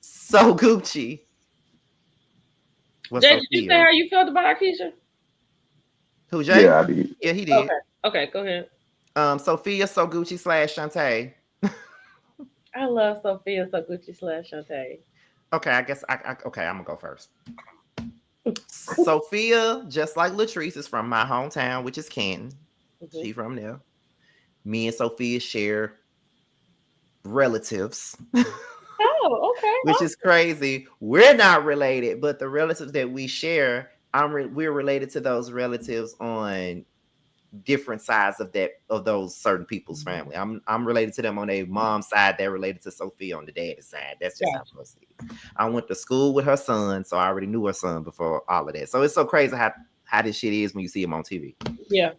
so Gucci was Jay, did you say Sophia. how you felt about Aikisha? Who Jay? Yeah, I did. Yeah, he did. Okay. Okay. Go ahead. Sophia So Gucci slash Shantae. I love Sophia Sogucci slash Shantae. Okay, I guess okay, I'm gonna go first. Sophia, just like Latrice, is from my hometown, which is Canton. Hmm. She from there. Me and Sophia share relatives, Oh, okay. which is crazy. We're not related, but the relatives that we share, we're related to those relatives on different sides of those certain people's family. I'm related to them on their mom's side. They're related to Sophia on the dad's side. That's just how Gotcha. close it is. I went to school with her son, so I already knew her son before all of that. So it's so crazy how this shit is when you see him on TV. Yeah.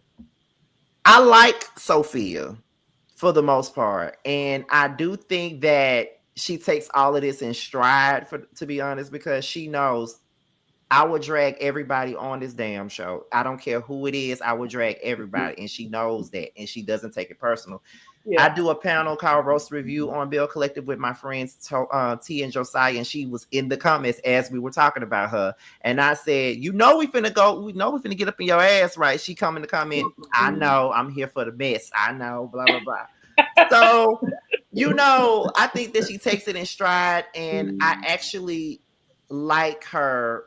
I like Sophia for the most part, and I do think that she takes all of this in stride, for to be honest, because she knows I would drag everybody on this damn show. I don't care who it is. I would drag everybody, and she knows that, and she doesn't take it personal. I Yeah. do a panel called Roast Review on Belle Collective with my friends T and Josiah, and she was in the comments as we were talking about her. And I said, we know we finna get up in your ass, right? She come in the comment, I know, I'm here for the mess. I know, blah, blah, blah. So, I think that she takes it in stride, and I actually like her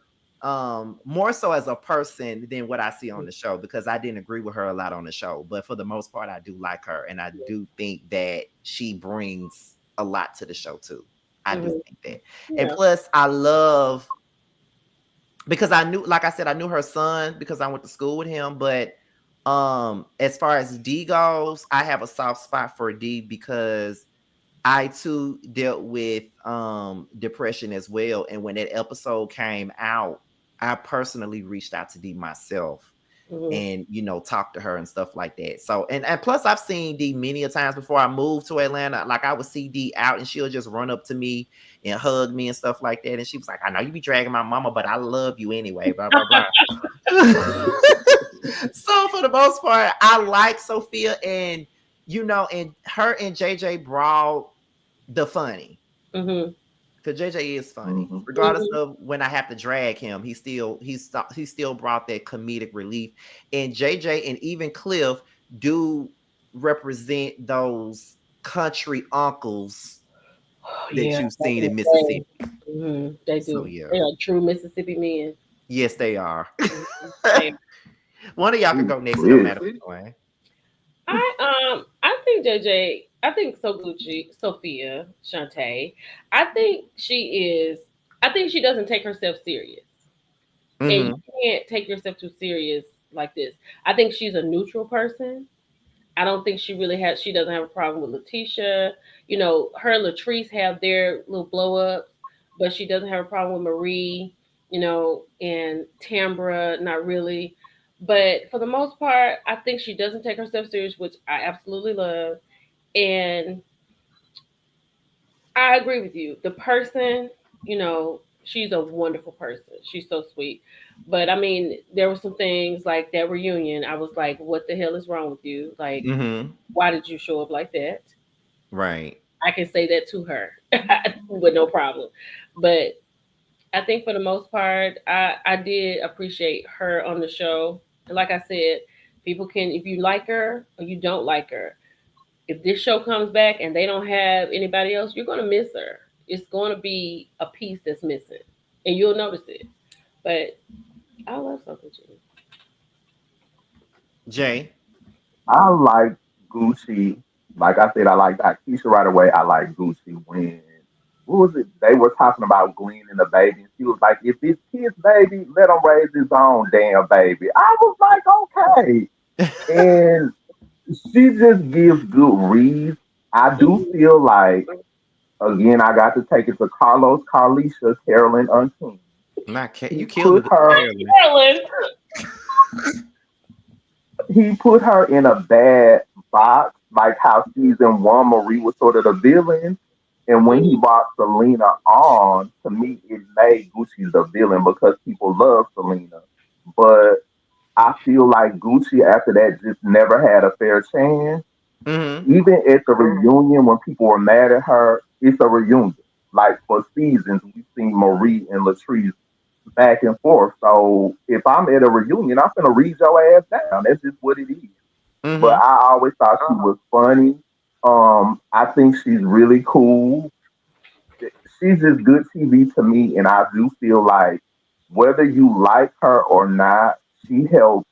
more so as a person than what I see on the show, because I didn't agree with her a lot on the show, but for the most part I do like her, and I do think that she brings a lot to the show too. I do Hmm. think that. And Yeah. plus I love, because I knew, like I said, I knew her son because I went to school with him, but as far as D goes, I have a soft spot for D because I too dealt with depression as well. And when that episode came out, I personally reached out to D myself Hmm. and talked to her and stuff like that. So and plus I've seen D many a times before I moved to Atlanta. Like I would see D out and she'll just run up to me and hug me and stuff like that. And she was like, I know you be dragging my mama, but I love you anyway, blah blah blah. So for the most part, I like Sophia, and and her and JJ brought the funny. Hmm. Because JJ is funny. Hmm. Regardless of when I have to drag him, he still brought that comedic relief. And JJ and even Cliff do represent those country uncles Oh, that yeah, you've back seen in in the day. Mississippi. They So do. yeah. They are true Mississippi men. Yes, they are. Mhm. They One of y'all could Ooh, go next. It don't matter listen. which one. I think JJ, I think Sogucci, Sophia, Shantae, I think I think she doesn't take herself serious. And you Mm-hmm. can't take yourself too serious like this. I think she's a neutral person. I don't think she doesn't have a problem with Lateshia. You know, her and Latrice have their little blow ups, but she doesn't have a problem with Marie, you know, and Tambra, not really. But for the most part, I think she doesn't take herself serious, which I absolutely love. And I agree with you. The person, you know, she's a wonderful person. She's so sweet. But I mean, there were some things like that reunion. I was like, what the hell is wrong with you? Like, Mm-hmm. why did you show up like that? Right. I can say that to her with no problem. But I think for the most part, I did appreciate her on the show. And like I said, people can, if you like her or you don't like her, if this show comes back and they don't have anybody else, you're going to miss her. It's going to be a piece that's missing, and you'll notice it. But I love something, Jimmy. Jay. I like Gucci. Like I said, I like Aikisha right away. I like Gucci when what was it? They were talking about Glenn and the baby, and she was like, "If it's his baby, let him raise his own damn baby." I was like, "Okay," and she just gives good reads. I do Mhm. feel like again, I got to take it to Carlos, Carlicia, Carolyn Unking. You He killed put it, her Carolyn. Carolyn. he put her in a bad box, like how season one Marie was sort of the villain. And when he brought Selena on, to me it made Gucci the villain because people love Selena. But I feel like Gucci after that just never had a fair chance. Mm-hmm. Even at the reunion when people were mad at her, it's a reunion. Like for seasons, we've seen Marie and Latrice back and forth. So if I'm at a reunion, I'm gonna read your ass down. That's just what it is. But Mm-hmm. I always thought she was funny. I think she's really cool. She's just good TV to me, and I do feel like whether you like her or not, she helped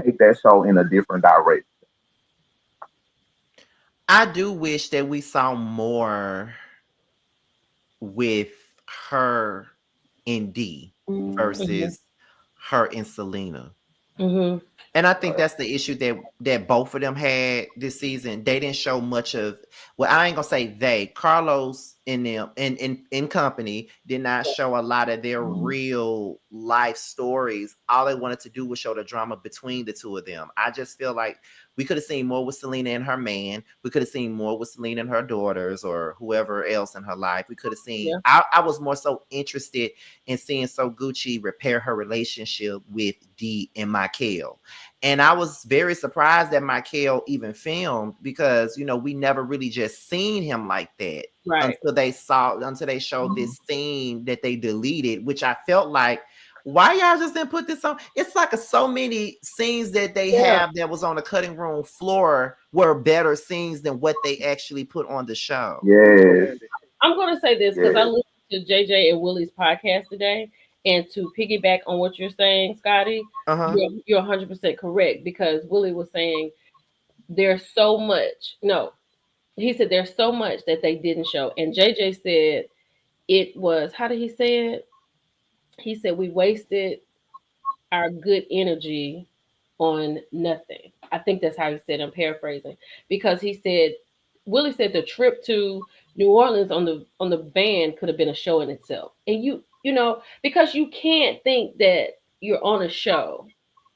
take that show in a different direction. I do wish that we saw more with her in D Mhm. versus her in Selena. Mhm. And I think that's the issue that both of them had this season. They didn't show much of, well, I ain't gonna say they. Carlos and them in company did not show a lot of their real life stories. All they wanted to do was show the drama between the two of them. I just feel like we could have seen more with Selena and her man. We could have seen more with Selena and her daughters or whoever else in her life. We could have seen. Yeah. I was more so interested in seeing Sogucci repair her relationship with Dee and Michael. And I was very surprised that Michael even filmed because, you know, we never really just seen him like that Right. until they showed this scene that they deleted, which I felt like, why y'all just didn't put this on? It's like so many scenes that they Yeah. have that was on the cutting room floor were better scenes than what they actually put on the show. Yes, I'm going to say this because I yes. listened to JJ and Willie's podcast today, and to piggyback on what you're saying, Scotty, Uh-huh. you're 100% correct because Willie was saying there's so much. No, he said there's so much that they didn't show, and JJ said it was. How did he say it? He said we wasted our good energy on nothing. I think that's how he said. I'm paraphrasing because he said Willie said the trip to New Orleans on the van could have been a show in itself. And you know because you can't think that you're on a show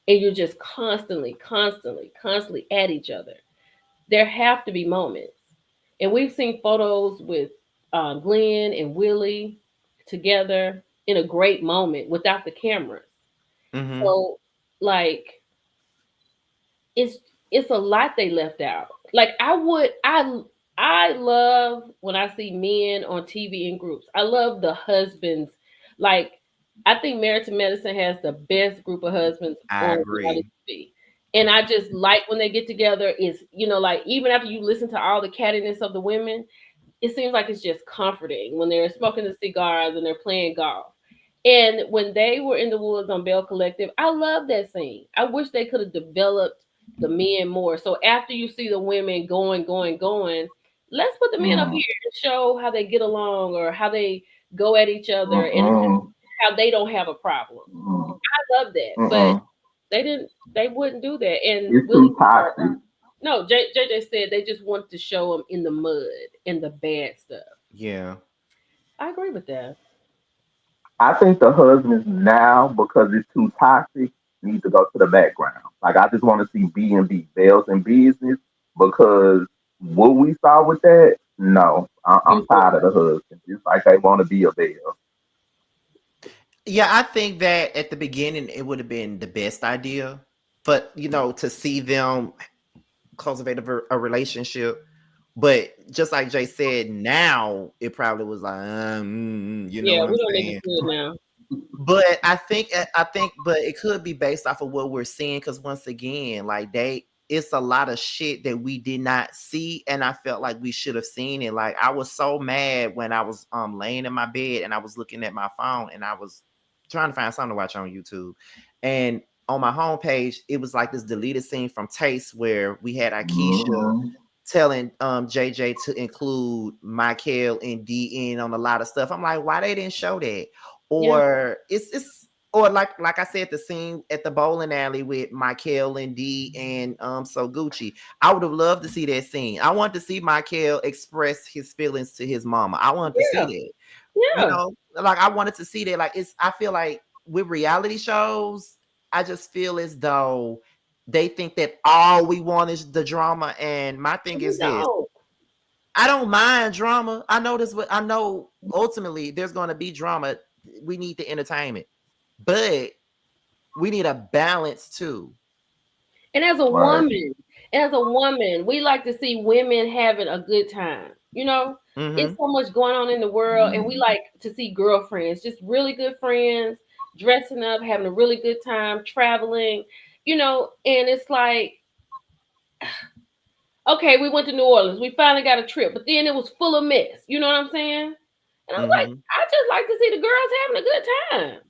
and you're just constantly at each other. There have to be moments. And we've seen photos with Glenn and Willie together in a great moment without the cameras. Mm-hmm. So like it's it's a lot they left out. Like I love when I see men on TV in groups. I love the husbands. Like I think Married to Medicine has the best group of husbands I on reality agree. TV. And I just like when they get together is, you know, like even after you listen to all the cattiness of the women, it seems like it's just comforting when they're smoking the cigars and they're playing golf. And when they were in the woods on Belle Collective, I love that scene. I wish they could have developed the men more. So after you see the women going, let's put the men up Mm, here and show how they get along or how they go at each other and mm-mm, how they don't have a problem. mm, I love that, but mm-mm. they didn't. They wouldn't do that. And It's Willie, too toxic. no, JJ said they just wanted to show them in the mud and the bad stuff. Yeah. I agree with that. I think the husbands now, because it's too toxic, need to go to the background. Like I just want to see B&B, Bells and Business, because what we saw with that, no, I'm Mhm. tired of the husband. It's like they want to be a Belle. Yeah, I think that at the beginning it would have been the best idea. But to see them cultivate a relationship. But just like Jay said, now it probably was like, you know Yeah, what I'm we don't need to saying? see it now. But but it could be based off of what we're seeing, because once again, like it's a lot of shit that we did not see, and I felt like we should have seen it. Like I was so mad when I was laying in my bed and I was looking at my phone and I was trying to find something to watch on YouTube, and on my homepage it was like this deleted scene from Taste where we had Aikisha Mm-hmm. telling JJ to include Michael and D in on a lot of stuff. I'm like, why they didn't show that? Yeah, Or it's or like I said, the scene at the bowling alley with Michael and D and Sogucci. I would have loved to see that scene. I want to see Michael express his feelings to his mama. I want to see yeah, that. yeah. Like I wanted to see that. Like I feel like with reality shows, I just feel as though they think that all we want is the drama. And my thing We is this: don't. I don't mind drama. I know this. I know ultimately there's going to be drama. We need the entertainment, but we need a balance too. And Right. as a woman, we like to see women having a good time. You know, it's Mm-hmm. so much going on in the world, and we like to see girlfriends, just really good friends, dressing up, having a really good time, traveling. And it's like, okay, we went to New Orleans, we finally got a trip, but then it was full of mess. You know what I'm saying? And I'm like, Mm-hmm. I just like to see the girls having a good time.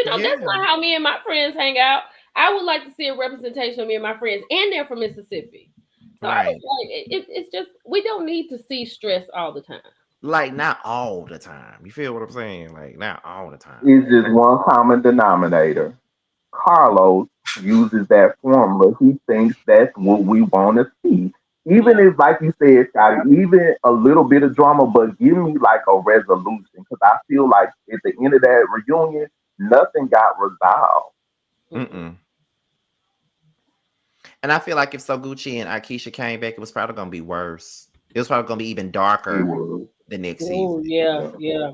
That's Yeah. not how me and my friends hang out. I would like to see a representation of me and my friends, and they're from Mississippi. So I was Right. like, it's just we don't need to see stress all the time. Like not all the time. You feel what I'm saying? Like not all the time. It's just one common denominator. Carlos uses that formula. He thinks that's what we want to see. Even Yeah, if, like you said, Scotty, even a little bit of drama, but give me like a resolution. Because I feel like at the end of that reunion, nothing got resolved. mm-mm. Mm-mm. And I feel like if Soguchi and Aikisha came back, it was probably gonna be worse. It was probably gonna be even It darker was. the next Oh season. yeah, Yeah. yeah,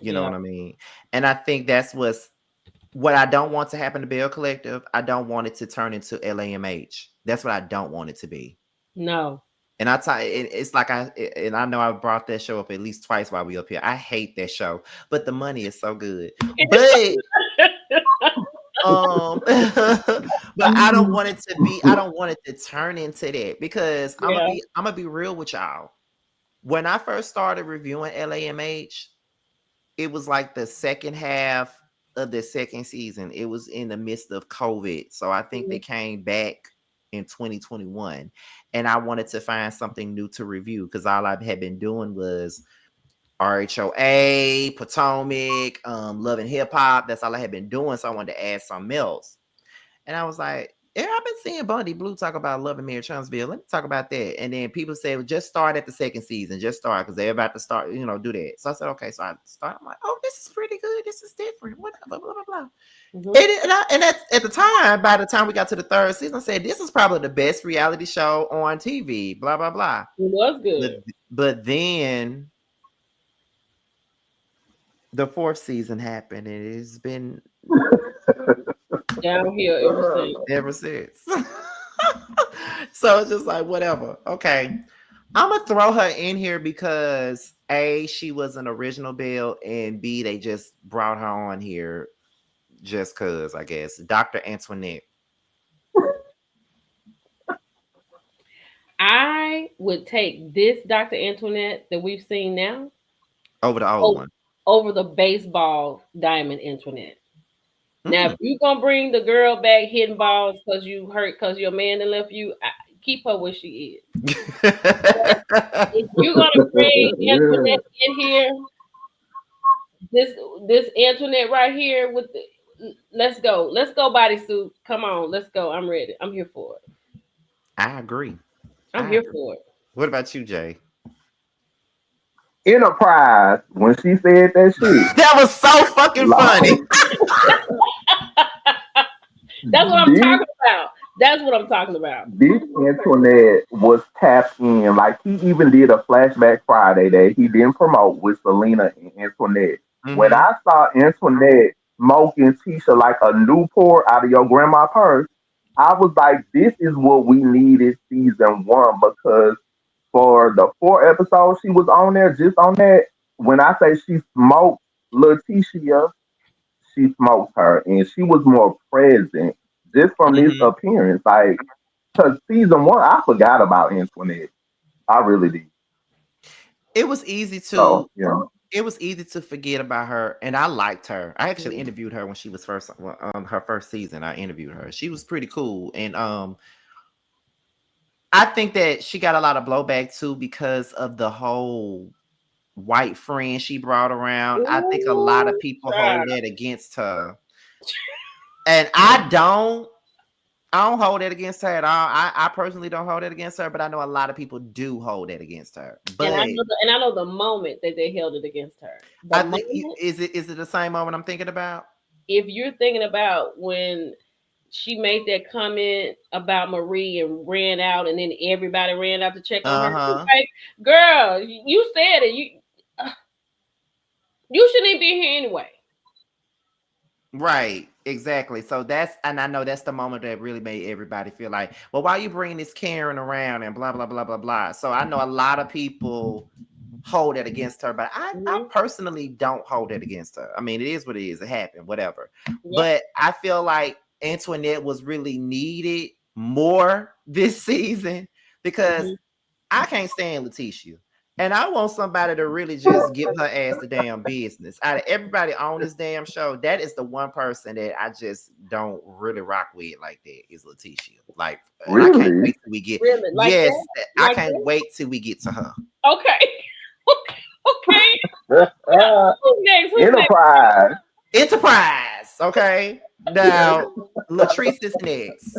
You know yeah. what I mean? And I think that's what I don't want to happen to Belle Collective. I don't want it to turn into LAMH. That's what I don't want it to be. No. And it's like and I know I brought that show up at least twice while we up here. I hate that show, but the money is so good. But but I don't want it to be. I don't want it to turn into that, because Yeah. I'm gonna be real with y'all. When I first started reviewing LAMH, it was like the second half of the second season. It was in the midst of COVID. So I think they Mhm. came back in 2021. And I wanted to find something new to review, because all I had been doing was RHOA, Potomac, Love and Hip Hop. That's all I had been doing. So I wanted to add something else. And I was like, yeah, I've been seeing Bundy Blue talk about Love and Mary Transville. Let me talk about that. And then people say, well, just start at the second season. Just start, because they're about to start, do that. So I said, okay. So I start. I'm like, oh, this is pretty good. This is different. Whatever, blah, blah, blah. Mhm. And at the time, by the time we got to the third season, I said, this is probably the best reality show on TV, blah, blah, blah. It was But, good. but then the fourth season happened, and it's been Down here ever since. ever since. So it's just like, whatever. Okay. I'm gonna throw her in here because A, she was an original Belle, and B, they just brought her on here just cause, I guess. Dr. Antoinette. I would take this Dr. Antoinette that we've seen now Over the old o- one. over the baseball diamond Antoinette. Now, if Mm. you gonna bring the girl back hitting balls because you hurt because your man done left you, keep her where she is. If you're gonna bring Antoinette in here, this this Antoinette right here with the let's go bodysuit. Come on, let's go. I'm ready. I'm here for it. I agree. I'm I here agree. for it. What about you, Jay? Enterprise, when she said that shit, That was so fucking like, funny. That's what I'm this talking about. That's what I'm talking about. this Antoinette was tapped in. Like, he even did a flashback Friday that he didn't promote with Selena and Antoinette. When Hmm. I saw Antoinette smoking Tisha like a Newport out of your grandma purse, I was like, this is what we needed season one, because for the 4 episodes she was on there, just on that, when I say she smoked Lateshia, she smoked her, and she was more present just from this Hmm. appearance. Like, because season one, I forgot about Antoinette. I really did. It was easy to So, you know, it was easy to forget about her, and I liked her. I actually Mhm. interviewed her when she was first her first season. I interviewed her. She was pretty cool, and I think that she got a lot of blowback too because of the whole white friend she brought around. I think a lot of Ooh, people child. hold that against her, and I don't hold it against her at all. I personally don't hold it against her, but I know a lot of people do hold it against her. And But I know the moment that they held it against her. The I think moment, is it the same moment I'm thinking about? if you're thinking about when she made that comment about Marie and ran out, and then everybody ran out to check on her. She's Uh-huh. like, "Girl, you said it. You shouldn't even be here anyway." Right, exactly. So that's, and I know that's the moment that really made everybody feel like, well, why you bringing this Karen around and blah blah blah blah blah. So I know a lot of people hold it against her, but I Hmm. personally don't hold it against her. I mean, it is what it is. It happened, whatever. Yep. But I feel like Antoinette was really needed more this season because Hmm. I can't stand Lateshia. And I want somebody to really just give her ass the damn business. Out of everybody on this damn show, that is the one person that I just don't really rock with like that is Lateshia. Like, and I can't really? wait till we get, Really, like that, yes, I like can't that. wait till we get to her. Okay, okay, okay. Who's next? Who's next? Enterprise. Enterprise, okay? Now, Latrice is next.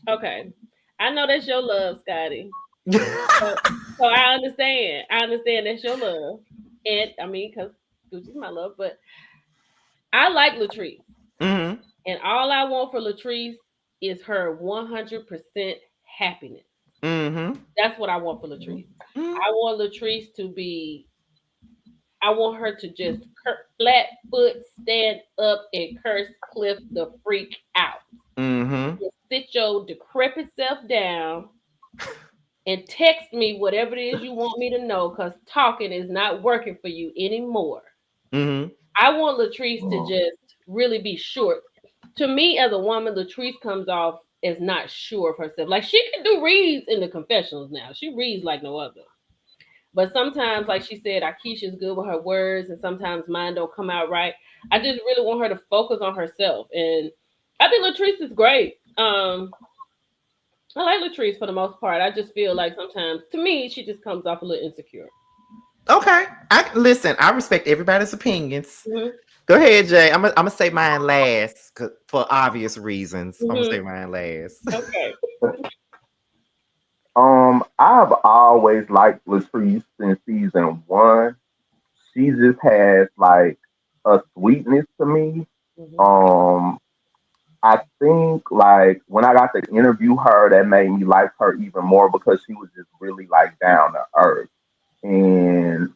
Okay, I know that's your love, Scotty. So, so I understand. I understand that's your love, and I mean, because Gucci's my love, but I like Latrice, Hmm. and all I want for Latrice is her 100% happiness. Hmm. That's what I want for Latrice. Hmm. I want Latrice to be. I want her to just flat foot stand up and curse Cliff the freak out. Hmm. Just sit your decrepit self down and text me whatever it is you want me to know because talking is not working for you anymore. Hmm. I want Latrice to Mm. just really be sure. To me, as a woman, Latrice comes off as not sure of herself. Like she can do reads in the confessionals now. She reads like no other. But sometimes, like she said, Aikisha's good with her words, and sometimes mine don't come out right. I just really want her to focus on herself, and I think Latrice is great. I like Latrice for the most part. I just feel like sometimes, to me, she just comes off a little insecure. Okay. I listen, I respect everybody's opinions. Hmm. Go ahead, Jay. I'm gonna say mine last for obvious reasons. I'm gonna Hmm. say mine last. Okay. I've always liked Latrice since season one. She just has like a sweetness to me. Hmm. Um, I think like when I got to interview her, that made me like her even more because she was just really like down to earth. And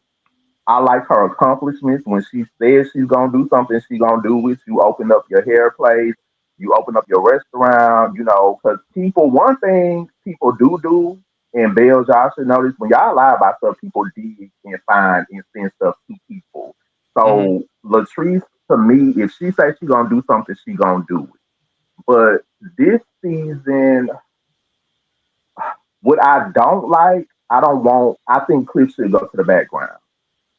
I like her accomplishments. When she says she's gonna do something, she gonna do it. You open up your hair place, you open up your restaurant, you know, because people, one thing people do, and Belle, y'all should notice when y'all lie about stuff, people dig and find and send stuff to people. Hmm. So Latrice, to me, if she says she gonna do something, she gonna do it. But this season, what I don't like. I don't want. I think Cliff should go to the background.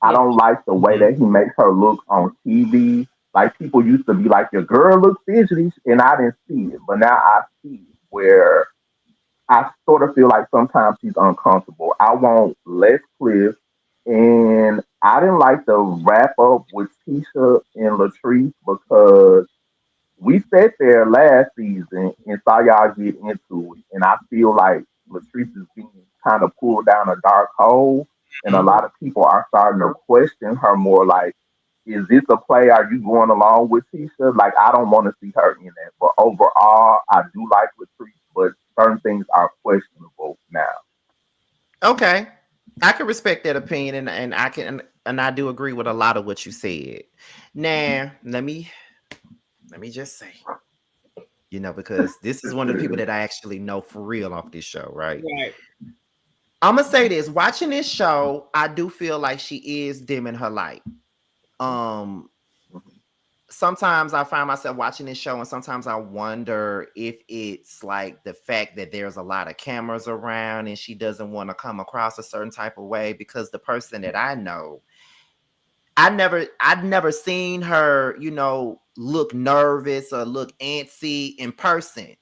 I Yeah. don't like the way Mhm. that he makes her look on TV. Like people used to be like, your girl looks fidgety, and I didn't see it, but now I see it. Where I sort of feel like sometimes she's uncomfortable. I want less Cliff, and I didn't like the wrap up with Keyshia and Latrice because we sat there last season and saw y'all get into it, and I feel like Latrice is being kind of pulled down a dark hole, and a Mhm. lot of people are starting to question her more. Like, is this a play? Are you going along with Tisha? Like, I don't want to see her in that, but overall, I do like Latrice, but certain things are questionable now. Okay. I can respect that opinion, and I can, and I do agree with a lot of what you said. Now, let me just say, because this is one of the people that I actually know for real off this show, right? Right. I'm gonna say this: watching this show, I do feel like she is dimming her light. Um, Sometimes I find myself watching this show, and sometimes I wonder if it's like the fact that there's a lot of cameras around, and she doesn't want to come across a certain type of way. Because the person that I know, I'd never seen her, look nervous or look antsy in person.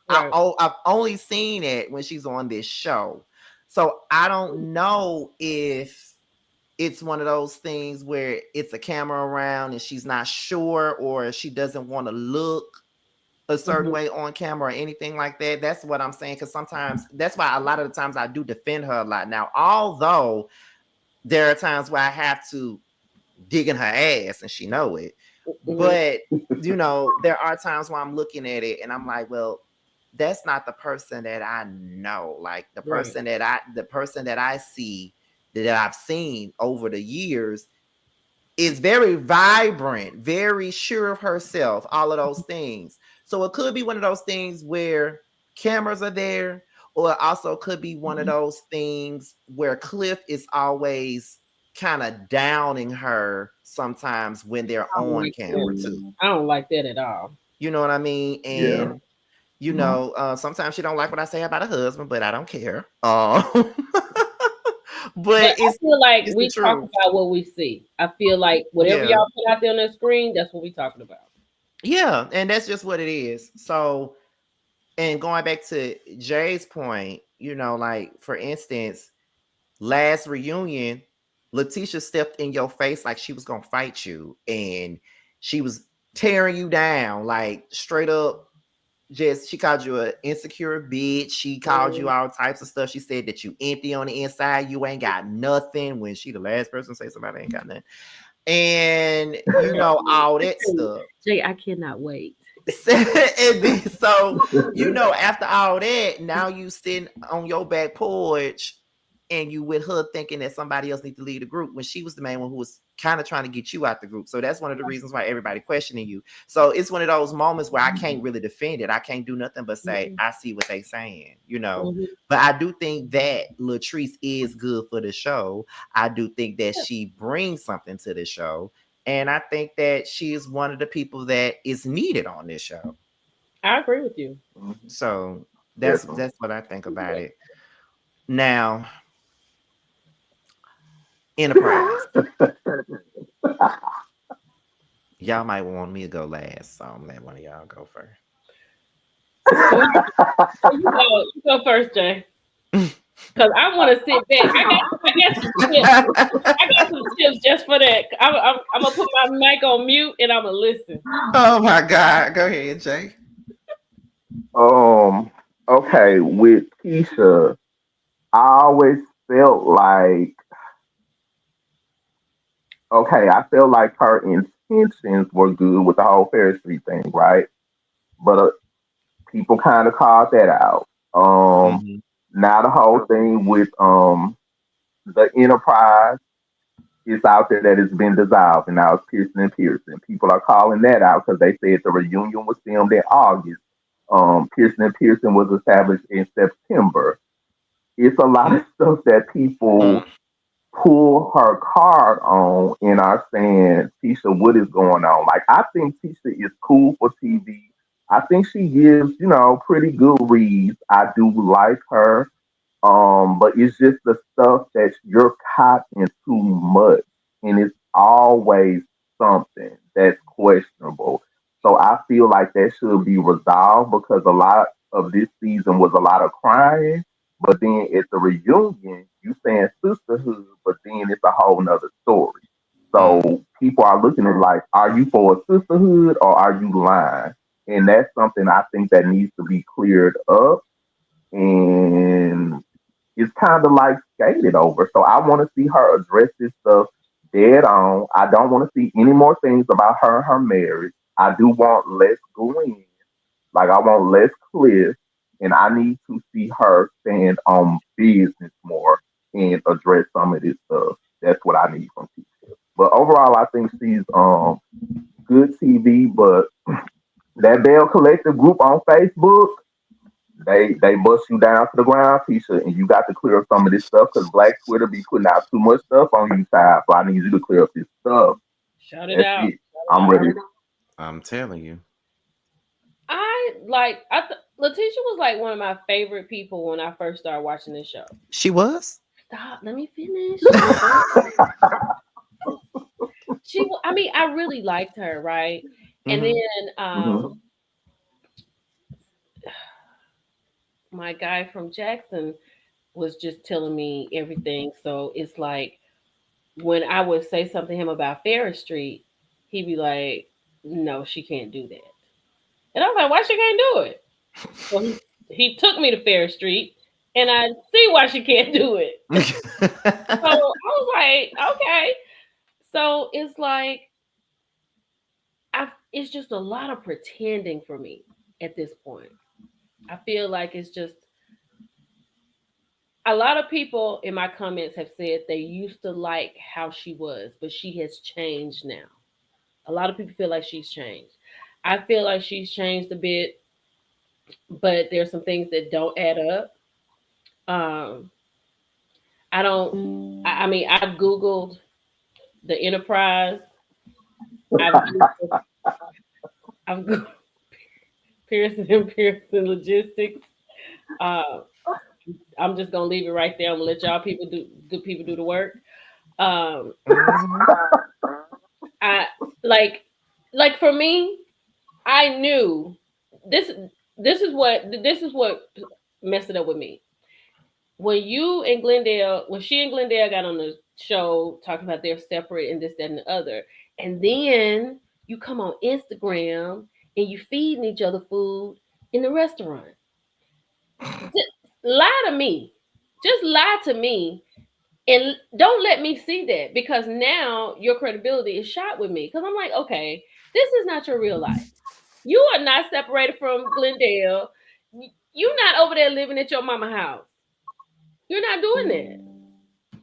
Right. I've only seen it when she's on this show. So I don't know if it's one of those things where it's a camera around and she's not sure, or she doesn't want to look a certain Hmm. way on camera or anything like that. That's what I'm saying. Because sometimes that's why a lot of the times I do defend her a lot. Now, although there are times where I have to dig in her ass and she know it. Hmm. But there are times where I'm looking at it and I'm like, well, that's not the person that I know. Like Right. the person that I see, that I've seen over the years, is very vibrant, very sure of herself, all of those things. So it could be one of those things where cameras are there, or it also could be one of those things where Cliff is always kind of downing her sometimes when they're I don't on like that. camera too. I don't like that at all. You know what I mean? Yeah. And Mhm. sometimes she don't like what I say about her husband, but I don't care. But But I feel like it's the we talk truth. about what we see. I feel like whatever Yeah. y'all put out there on the screen, that's what we talking about. Yeah, and that's just what it is. So, and going back to Jay's point, like for instance, last reunion, Letitia stepped in your face like she was gonna fight you, and she was tearing you down, like straight up. Just she called you an insecure bitch. She called you Mhm. all types of stuff. She said that you empty on the inside. You ain't got nothing. When she the last person to say somebody ain't got nothing, and all that stuff. Jay, I cannot wait. And then, so after all that, now you sitting on your back porch and you with her thinking that somebody else needs to lead the group, when she was the main one who was kind of trying to get you out the group. So that's one of the reasons why everybody questioning you. So it's one of those moments where I can't really defend it. I can't do nothing but say Mhm. I see what they saying. Mhm. But I do think that Latrice is good for the show. I do think that Yeah, she brings something to the show, and I think that she is one of the people that is needed on this show. I agree with you. Mhm. So that's Definitely. that's what I think about it. Now, Enterprise. Y'all might want me to go last, so I'm gonna let one of y'all go first. Well, you go first, Jay, because I want to sit back. I got some tips. I got some tips just for that. I'm gonna put my mic on mute and I'm gonna listen. Oh my God. Go ahead, Jay. Um. Okay, with Keisha, I always felt like I felt like her intentions were good with the whole Ferris Street thing, right? But people kind of called that out. Um, Mhm. Now the whole thing with the Enterprise is out there that it's been dissolved, and now it's Pearson and Pearson. People are calling that out because they said the reunion was filmed in August. Pearson and Pearson was established in September. It's a lot of stuff that people Mm. pull her card on and are saying, Tisha, what is going on? Like, I think Tisha is cool for TV. I think she gives, pretty good reads. I do like her. But it's just the stuff that you're caught in too much, and it's always something that's questionable. So I feel like that should be resolved because a lot of this season was a lot of crying. But then at the reunion, you saying sisterhood, but then it's a whole nother story. So Mm. people are looking at like, are you for a sisterhood or are you lying? And that's something I think that needs to be cleared up. And it's kind of like skated over. So I want to see her address this stuff dead on. I don't want to see any more things about her and her marriage. I do want less Glenn. Like I want less Cliff. And I need to see her stand on business more and address some of this stuff. That's what I need from Keisha. But overall, I think she's good TV. But that Belle Collective group on Facebook, they bust you down to the ground, Keisha, and you got to clear up some of this stuff because Black Twitter be putting out too much stuff on you, child. So I need you to clear up this stuff. Shout it That's out. it. I'm ready. I'm telling you. Letitia was like one of my favorite people when I first started watching this show. She was? Stop, let me finish. I mean, I really liked her, right? And Mm-hmm. then Hmm. my guy from Jackson was just telling me everything. So it's like when I would say something to him about Ferris Street, he'd be like, "No, she can't do that." And I was like, "Why she can't do it?" Well, he took me to Ferris Street, and I see why she can't do it. So I was like, "Okay." So it's like it's just a lot of pretending for me at this point. I feel like it's just a lot of people in my comments have said they used to like how she was, but she has changed now. A lot of people feel like she's changed. I feel like she's changed a bit, but there's some things that don't add up. Um, I don't. I mean, I've Googled the Enterprise. I've Googled, I've Googled Pearson and Pearson Logistics. Uh, I'm just gonna leave it right there. I'm gonna let y'all people do good people do the work. Um, Mm-hmm. I like for me, I knew this. This is what messed it up with me. When she and Glendale got on the show talking about they're separate and this, that, and the other, and then you come on Instagram and you feeding each other food in the restaurant. Just lie to me. Just lie to me and don't let me see that because now your credibility is shot with me. Because I'm like, okay, this is not your real life. You are not separated from Glendale. You're not over there living at your mama house. You're not doing that.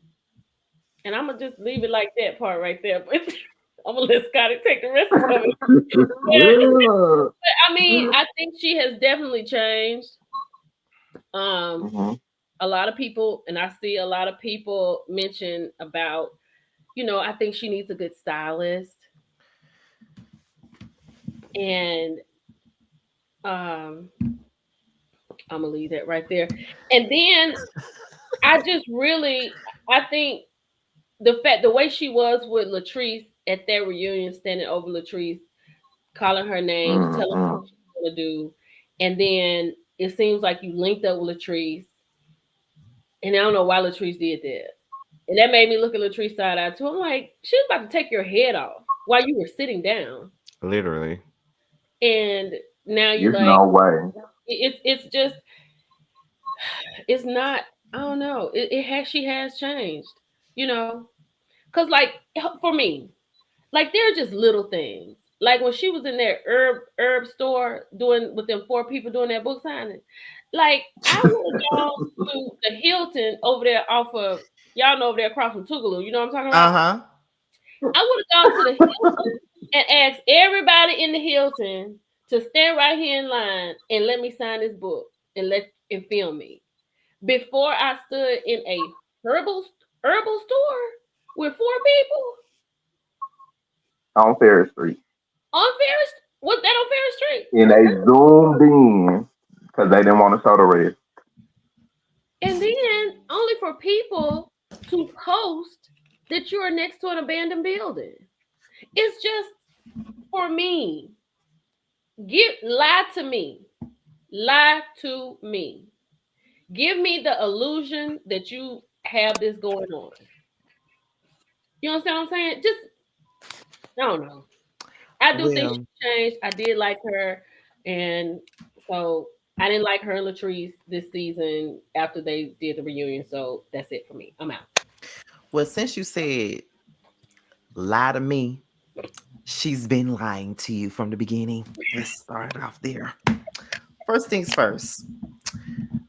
And I'm gonna just leave it like that part right there. But I'm gonna let Scotty take the rest of it. But I mean, I think she has definitely changed. Um, Hmm. a lot of people, and I see a lot of people mention about, I think she needs a good stylist, and um, I'm gonna leave that right there. And then I think the way she was with Latrice at that reunion, standing over Latrice, calling her names, telling her what Hmm. she's gonna do, and then it seems like you linked up with Latrice, and I don't know why Latrice did that, and that made me look at Latrice side eye too. I'm like, she was about to take your head off while you were sitting down, Literally. and now you There's like no way. it's just it's not. I don't know. She has changed, you know, because like for me, like they're just little things. Like when she was in that herb store doing with them four people doing that book signing, like I would have gone to the Hilton over there off of y'all know over there across from Tougaloo. You know what I'm talking about? Uh-huh. I would have gone to the Hilton and asked everybody in the Hilton to stand right here in line and let me sign this book and film me before I stood in a herbal store with four people On Ferris Street. on Ferris. Was that on Ferris Street? And they zoomed in because they didn't want to show the rest. And then for people to post that you are next to an abandoned building. It's just for me. Lie to me. Lie to me. Give me the illusion that you have this going on. You understand what I'm saying? Just I don't know. I do think Well, she changed. I did like her, and so I didn't like her and Latrice this season after they did the reunion. So that's it for me. I'm out. well, since you said lie to me, she's been lying to you from the beginning. Let's start off there. First things first.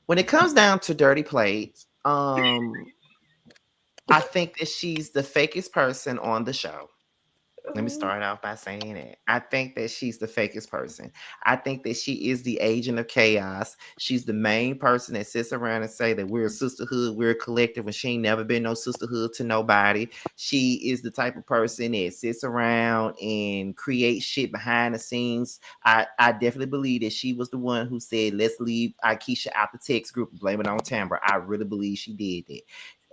When it comes down to Dirty Plate, I think that she's the fakest person on the show. Let me start off by saying that. I think that she's the fakest person. I think that she is the agent of chaos. She's the main person that sits around and say that we're a sisterhood, we're a collective, when she ain't never been no sisterhood to nobody. She is the type of person that sits around and creates shit behind the scenes. I definitely believe that she was the one who said, let's leave Aikisha out the text group and blame it on Tambra. I really believe she did that.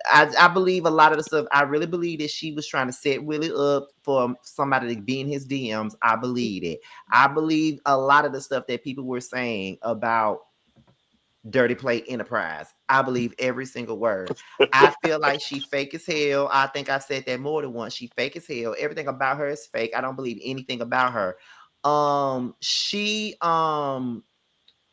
I believe a lot of the stuff. I really believe that she was trying to set Willie up for somebody to be in his DMs. I believe it. I believe a lot of the stuff that people were saying about Dirty Plate Enterprise. I believe every single word. I feel like she fake as hell. I think I said that more than once. She fake as hell. Everything about her is fake. I don't believe anything about her. She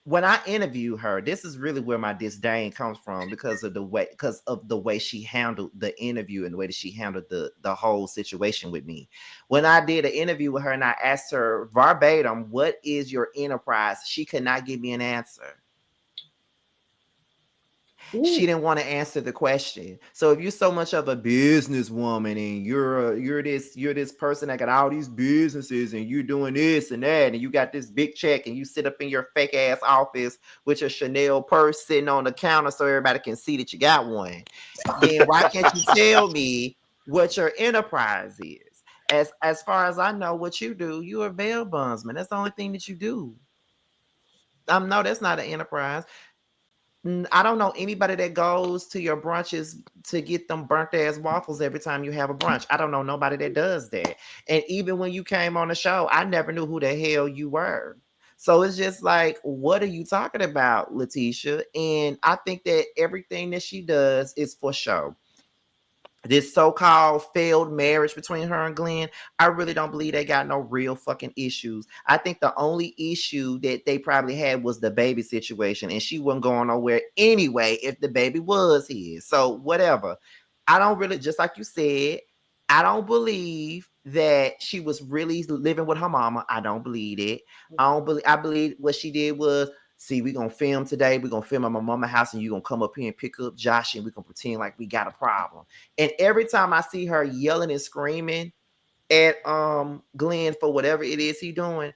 when I interview her, this is really where my disdain comes from because of the way she handled the interview and the way that she handled the whole situation with me. When I did an interview with her and I asked her verbatim, what is your enterprise? She could not give me an answer. She Ooh. didn't want to answer the question. So if you're so much of a businesswoman and you're this person that got all these businesses and you're doing this and that and you got this big check and you sit up in your fake ass office with your Chanel purse sitting on the counter so everybody can see that you got one, then why can't you tell me what your enterprise is? As far as I know, what you do, you're a bail bondsman. That's the only thing that you do. No, that's not an enterprise. I don't know anybody that goes to your brunches to get them burnt ass waffles every time you have a brunch. I don't know nobody that does that. And even when you came on the show, I never knew who the hell you were. So it's just like, what are you talking about, Lateshia? And I think that everything that she does is for show. This so-called failed marriage between her and Glenn, I really don't believe they got no real fucking issues. I think the only issue that they probably had was the baby situation, and she wasn't going nowhere anyway if the baby was his. So whatever. I don't really, just like you said, I don't believe that she was really living with her mama. I don't believe it. I believe what she did was, see, we're gonna film today, we're gonna film at my mama's house, and you're gonna come up here and pick up Josh, and we're gonna pretend like we got a problem. And every time I see her yelling and screaming at Glenn for whatever it is he doing,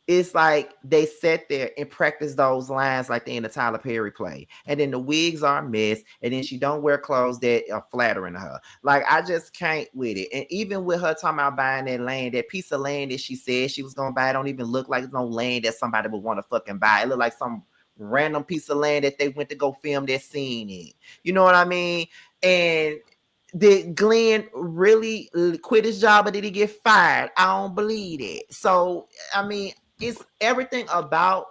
it's like they sat there and practice those lines like they in the Tyler Perry play. And then the wigs are a mess, and then she don't wear clothes that are flattering to her. Like I just can't with it. And even with her talking about buying that land, that piece of land that she said she was gonna buy, don't even look like no land that somebody would want to fucking buy. It look like some random piece of land that they went to go film that scene in. You know what I mean? And did Glenn really quit his job or did he get fired? I don't believe it. So, I mean, it's everything about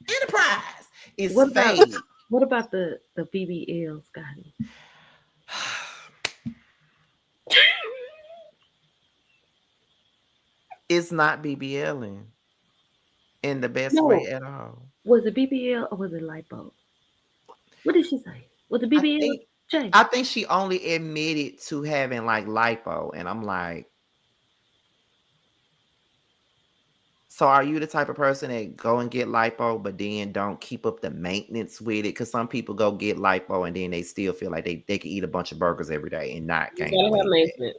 Enterprise is What about fake. the BBL, Scotty? It's not BBLing in the best way No, at all. was it BBL or was it lipo? What did she say? Was it I BBL? think Jay. I think she only admitted to having like lipo, and I'm like, so are you the type of person that go and get lipo, but then don't keep up the maintenance with it? Because some people go get lipo and then they still feel like they can eat a bunch of burgers every day and not You gain the gotta have weight back. maintenance.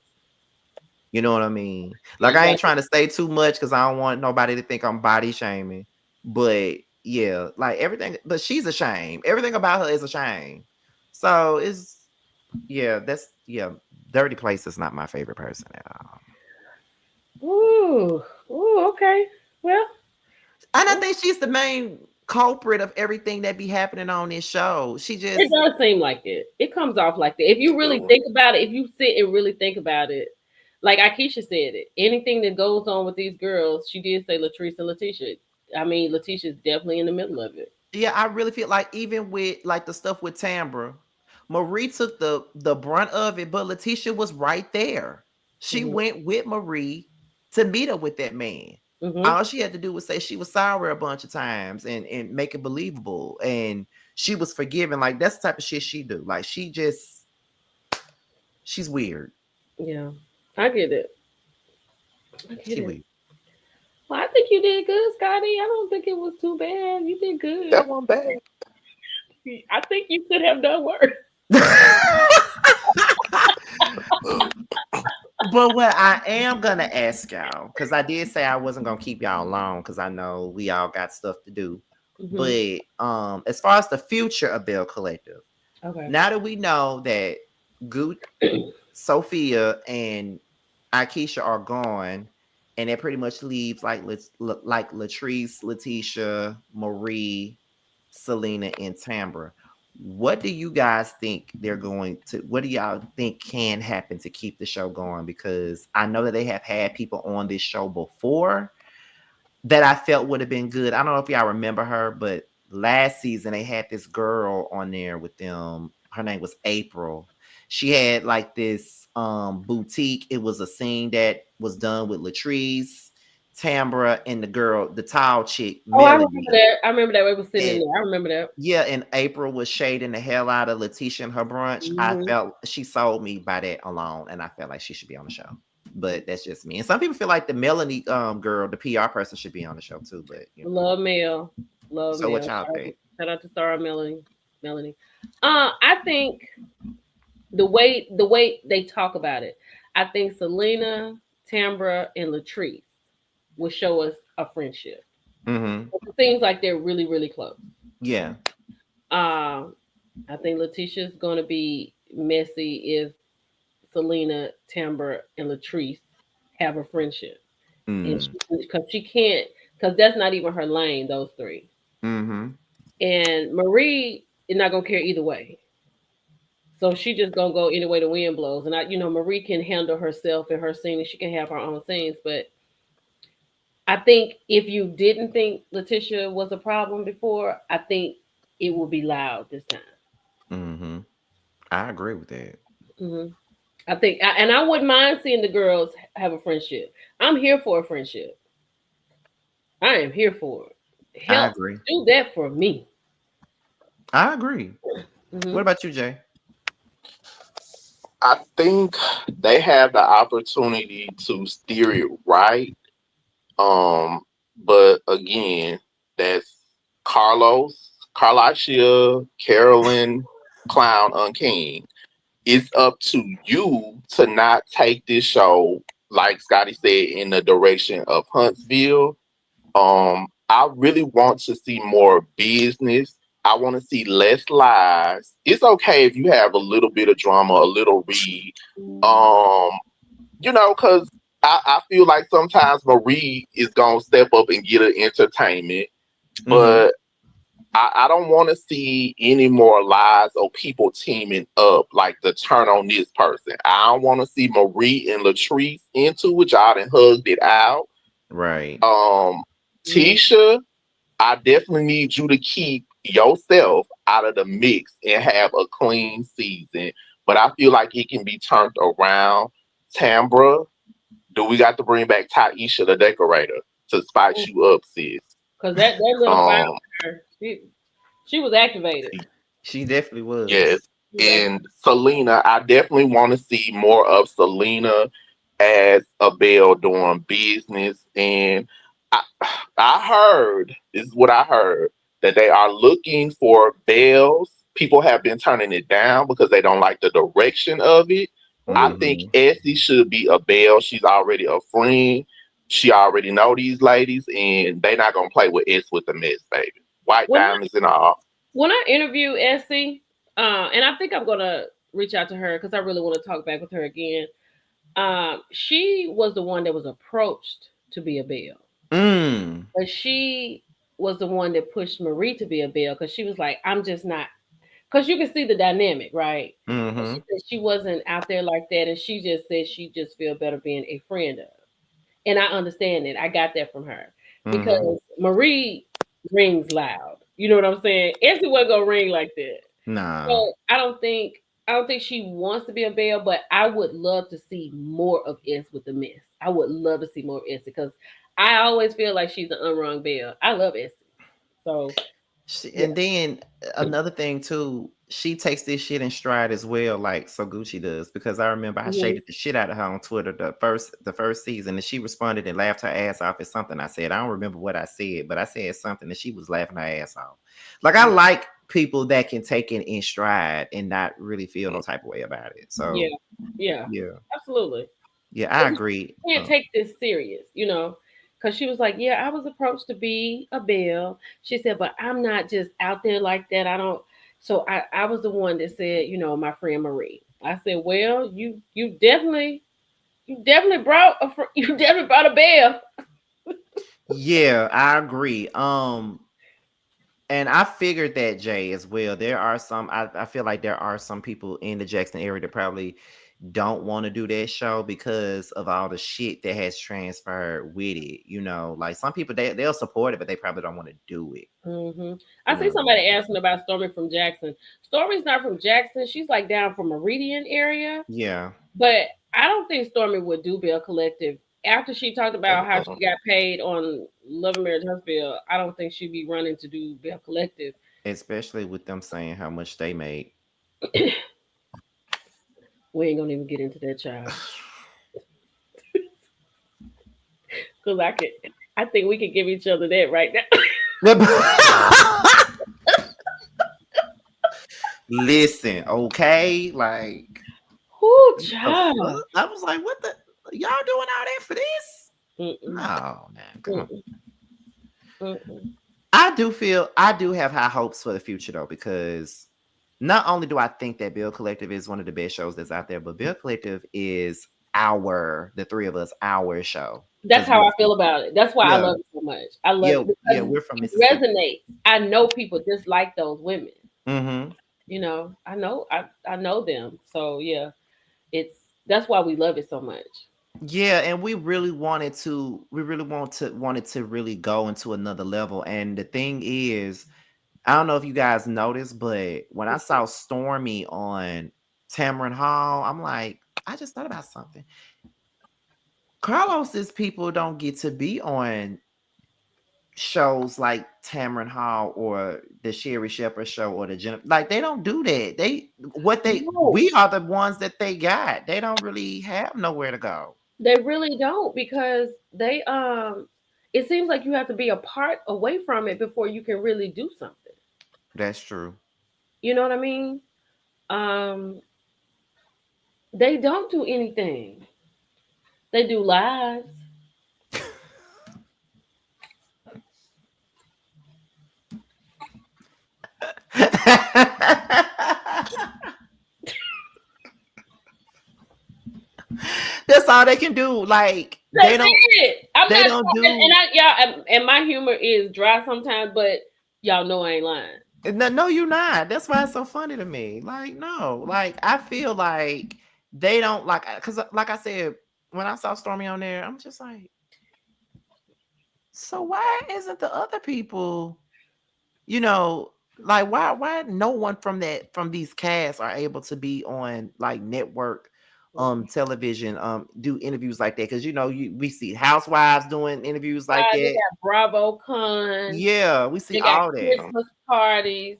You know what I mean? Like You I ain't got trying to say too much because I don't want nobody to think I'm body shaming. But yeah, like everything, but she's a shame. Everything about her is a shame. So it's yeah. Dirty Place is not my favorite person at all. Ooh, ooh, okay. Well, And I think she's the main culprit of everything that be happening on this show. She It just, does seem like it. It comes off like that. If you really do. think about it, if you sit and really think about it, like Aikisha said it, anything that goes on with these girls, she did say Latrice and Lateshia. I mean, Letitia's definitely in the middle of it. yeah, I really feel like even with like the stuff with Tambra, Marie took the brunt of it, but Letitia was right there. She Hmm. went with Marie to meet up with that man. Hmm. All she had to do was say she was sorry a bunch of times and make it believable. And she was forgiven. Like that's the type of shit she do. Like she's weird. Yeah, I get it. I get She it. weird. Well, I think you did good, Scotty. I don't think it was too bad. You did good. That one bad. I think you could have done worse. But what I am gonna ask y'all, because I did say I wasn't gonna keep y'all long, because I know we all got stuff to do. Hmm. But as far as the future of Belle Collective, Okay. now that we know that Goot, Sophia, and Aikisha are gone, and that pretty much leaves like like Latrice, Letitia, Marie, Selena, and Tambra. What do you guys think they're going to? What do y'all think can happen to keep the show going? Because I know that they have had people on this show before that I felt would have been good. I don't know if y'all remember her, but last season they had this girl on there with them. Her name was April. She had like this boutique. It was a scene that was done with Latrice, Tambra, and the girl, the tall chick, Oh, I remember Melanie. that. I remember that we were sitting in And there. I remember that. yeah, and April was shading the hell out of Letitia and her brunch. I Hmm. felt she sold me by that alone, and I felt like she should be on the show. But that's just me. And some people feel like the Melanie girl, the PR person, should be on the show too. But you know, Love Mel. Love so what Mel. y'all think? Shout out to Sarah Melanie. Melanie. I think the way they talk about it, I think Selena, Tambra, and Latrice will show us a friendship. Mm-hmm. It seems like they're really, really close. Yeah. Um, I think Letitia's gonna be messy if Selena, Tambra, and Latrice have a friendship, and Mm. because she can't, because that's not even her lane. Those three, Mm-hmm. and Marie is not gonna care either way. So she just gonna go any way the wind blows. And Marie can handle herself and her scene, and she can have her own scenes. But I think if you didn't think Letitia was a problem before, I think it will be loud this time. Mm-hmm. I agree with that. Hmm. I think, and I wouldn't mind seeing the girls have a friendship. I'm here for a friendship. I am here for it. I Help agree. do that for me. I agree. What Hmm. about you, Jay? I think they have the opportunity to steer it right. Um, but again, that's Carlos, Carlachia, Carolyn, Clown, Unking. It's up to you to not take this show, like Scotty said, in the direction of Huntsville. I really want to see more business. I want to see less lies. It's okay if you have a little bit of drama, a little read. Um, because I feel like sometimes Marie is gonna step up and get an entertainment, Mm-hmm. but I don't want to see any more lies or people teaming up like to turn on this person. I don't want to see Marie and Latrice into it. Y'all done hugged it out. Right. Um, Hmm. Tisha, I definitely need you to keep yourself out of the mix and have a clean season. But I feel like it can be turned around. Tambra, do we got to bring back Taisha the decorator to spice you up, sis? Because that little fire, Um, she was activated. She definitely yes. was. She was activated. And Selena, I definitely want to see more of Selena as a Belle doing business. And I, I heard, this is what I heard, that they are looking for Belle's. People have been turning it down because they don't like the direction of it. I Ooh. think Mm-hmm. Essie should be a Belle. She's already a friend. She already know these ladies, and they not gonna play with S with the mess, baby. White When diamonds and all. when I interview Essie, and I think I'm gonna reach out to her because I really want to talk back with her again. She was the one that was approached to be a Belle, Mm. but she was the one that pushed Marie to be a Belle because she was like, I'm just not, because you can see the dynamic, right? And she Mm-hmm. said she wasn't out there like that, and she just said she just feel better being a friend of. And I understand it. I got that from her Mm-hmm. because Marie rings loud. You know what I'm saying? Essie wasn't gonna ring like that. Nah. So I don't think she wants to be a Belle, but I would love to see more of S with the mess. I would love to see more of Essie because I always feel like she's an unrung Belle. I love Essie. So yeah. And then another thing too, she takes this shit in stride as well, like Sogucci does. Because I remember I Mhm. shaded the shit out of her on Twitter the first season, and she responded and laughed her ass off at something I said. I don't remember what I said, but I said something and she was laughing her ass off. Like I like people that can take it in stride and not really feel no type of way about it. Yeah. So Yeah. yeah, Absolutely. yeah, I agree. Can't take this serious, because she was like, yeah, I was approached to be a Belle. She said, but I'm not just out there like that. I don't. So I was the one that said, my friend Marie. I said, well, you definitely brought you definitely brought a Belle. Yeah, I agree. And I figured that, Jay, as well. There are some, I feel like there are some people in the Jackson area that probably don't want to do that show because of all the shit that has transpired with it. Like some people, they'll support it, but they probably don't want to do it. hmm I You see know, somebody asking about Stormy from Jackson. Stormy's not from Jackson. She's like down from Meridian area. yeah. But I don't think Stormy would do Belle Collective. After she talked about how she got paid on Love and Marriage Huntsville, I don't think she'd be running to do Belle Collective. Especially with them saying how much they made. We ain't gonna even get into that, child, because I think we could give each other that right now. Listen, okay? Like, Whoo, what the child. fuck? I was like, what the? Y'all doing all that for this? Mm-mm, Oh, man. Come on. mm-mm, mm-mm. I do have high hopes for the future though, because not only do I think that Bill Collective is one of the best shows that's out there, but Bill Collective is the three of us, our show. That's Because how I feel about it. That's why I yeah, love it so much. I love yeah, it yeah, because we're from it Mississippi. resonates. I know people just like those women. Mm-hmm. I know them. So yeah, it's that's why we love it so much. Yeah, and we really wanted to really go into another level. And the thing is, I don't know if you guys noticed, but when I saw Stormy on Tamron Hall, I'm like, I just thought about something. Carlos's people don't get to be on shows like Tamron Hall or the Sherry Shepherd show or the Jennifer. Like they don't do that. No, We are the ones that they got. They don't really have nowhere to go. they really don't because it seems like you have to be apart away from it before you can really do something. That's true. You know what I mean? Um, they don't do anything. They do lives. That's all they can do. Like That's it. I'm they not, don't and do I y'all, and my humor is dry sometimes, but y'all know I ain't lying. no, you're not. That's why it's so funny to me. Like, no, like I feel like they don't like because like I said, when I saw Stormy on there, I'm just like, so why isn't the other people, you know, like why no one from these casts are able to be on like network television do interviews like that? Because we see housewives doing interviews like They that. got Bravo Con. Yeah, we see They got all that. Christmas parties.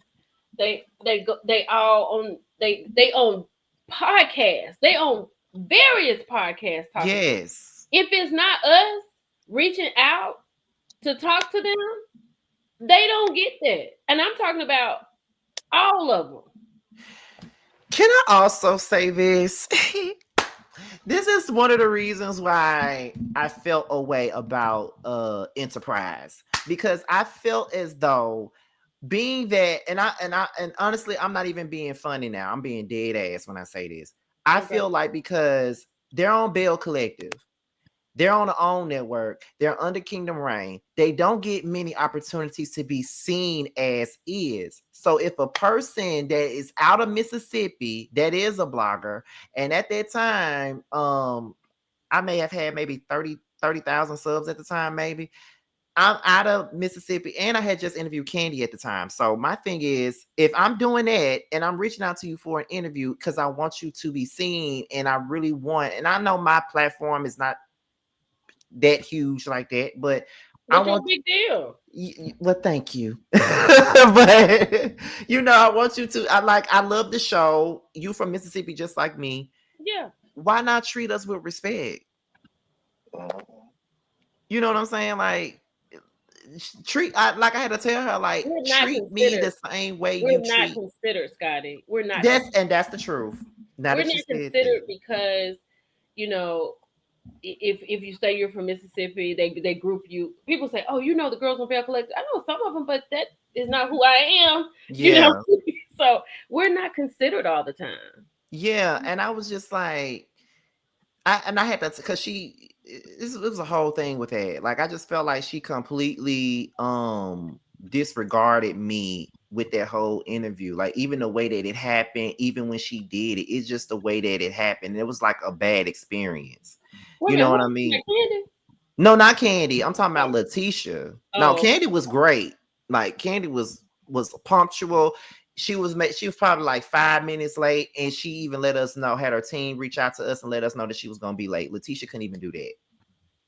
They go. They all on. They own podcasts. They own various podcasts talking. Yes. If it's not us reaching out to talk to them, they don't get that. And I'm talking about all of them. Can I also say this? This is one of the reasons why I felt a way about Enterprise, because I felt as though being that, and honestly, I'm not even being funny now. I'm being dead ass when I say this. I Okay. feel like because they're on Belle Collective, They're on their own network. They're under Kingdom Reign. They don't get many opportunities to be seen as is. So if a person that is out of Mississippi that is a blogger, and at that time, I may have had maybe 30,000 subs at the time, maybe. I'm out of Mississippi and I had just interviewed Candy at the time. So my thing is, if I'm doing that and I'm reaching out to you for an interview because I want you to be seen and I really want, and I know my platform is not that huge like that, but I But you're a want, big deal. well, thank you. But I want you to, I love the show. You from Mississippi just like me. Yeah. Why not treat us with respect? You know what I'm saying? Like, like I had to tell her, like, We're not treat me considered. the same way you We're not treat. considered, Scotty. We're not. That's the truth. Now We're that you not said that. considered because you know if you say you're from Mississippi, they group you. People say, "Oh, you know the girls on Belle Collective." I know some of them, but that is not who I am. You know, Yeah. so we're not considered all the time. Yeah. And I was just like, I had to, because it was a whole thing with that. Like, I just felt like she completely disregarded me with that whole interview. Like, even the way that it happened, even when she did it, it's just the way that it happened. It was like a bad experience. Wait You a minute, know what who I is mean? that, Candy? No, not Candy. I'm talking about Lateshia. No, Oh, Candy was great. Like, Candy was punctual. She was probably like 5 minutes late, and she even let us know, had her team reach out to us and let us know that she was gonna be late. Letitia couldn't even do that.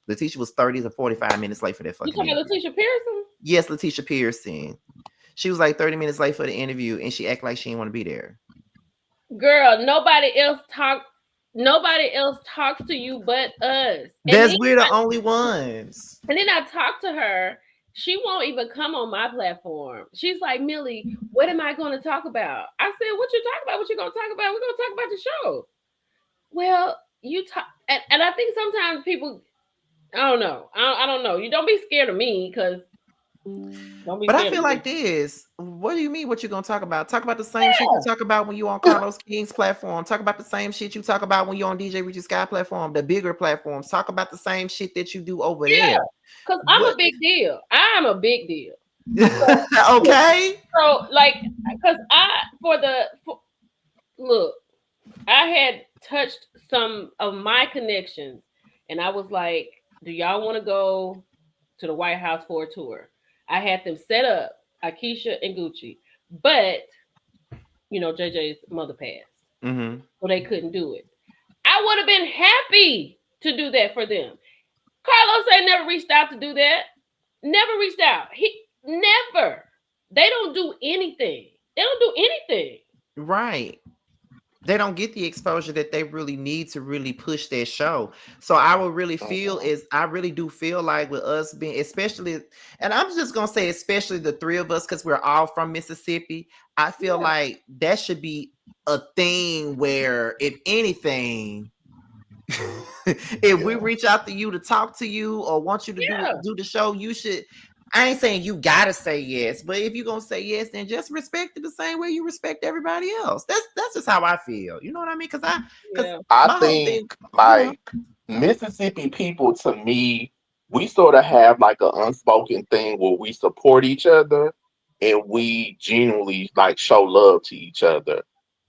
Letitia was 30 to 45 minutes late for that you fucking talking about interview. Latricia Pearson? Yes, Letitia Pearson. She was like 30 minutes late for the interview, and she acted like she didn't want to be there. Girl, Nobody else talks to you but us. We're the only ones. And then I talked to her. She won't even come on my platform. She's like, Millie, what am I going to talk about? I said, what you talking about? What you going to talk about? We're going to talk about the show. Well, you talk, and I think sometimes people, I don't know. I don't know. You don't be scared of me because don't be But I scared feel of me. like this. What do you mean? What you gonna talk about? Talk about the same shit you talk about when you on Carlos King's platform. Talk about the same shit you talk about when you on DJ Richie Sky platform, the bigger platforms. Talk about the same shit that you do over Yeah, there. because I'm a What? big deal. I'm a big deal. Okay. So, like, because look, I had touched some of my connections, and I was like, "Do y'all want to go to the White House for a tour?" I had them set up, Aikisha and Gucci, but JJ's mother passed, Mm-hmm. so they couldn't do it. I would have been happy to do that for them. Carlos ain't never reached out to do that. Never reached out. He never. They don't do anything. They don't do anything. Right. They don't get the exposure that they really need to really push their show. So I would really feel I really do feel like with us being, especially, and I'm just gonna say especially the three of us, because we're all from Mississippi. I feel Yeah. like that should be a thing where, if anything, if we reach out to you to talk to you or want you to Yeah. do the show, you should. I ain't saying you gotta say yes, but if you're gonna say yes, then just respect it the same way you respect everybody else. That's just how I feel. You know what I mean? Because Yeah. I my whole think thing, like Mississippi people to me, we sort of have like an unspoken thing where we support each other and we genuinely like show love to each other.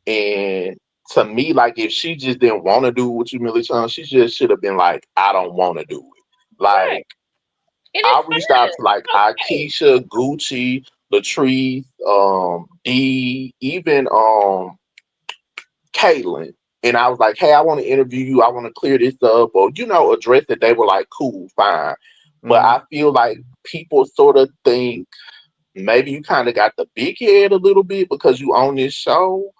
And to me, like if she just didn't want to do what you really trying, she just should have been like, I don't want to do it. Right. Like And I it's reached out to like fine. Okay. Aikisha, Gucci, Latrice, D, even Kaylon. And I was like, hey, I want to interview you. I want to clear this up or, address it. They were like, cool, fine. But mm-hmm, I feel like people sort of think maybe you kind of got the big head a little bit because you own this show.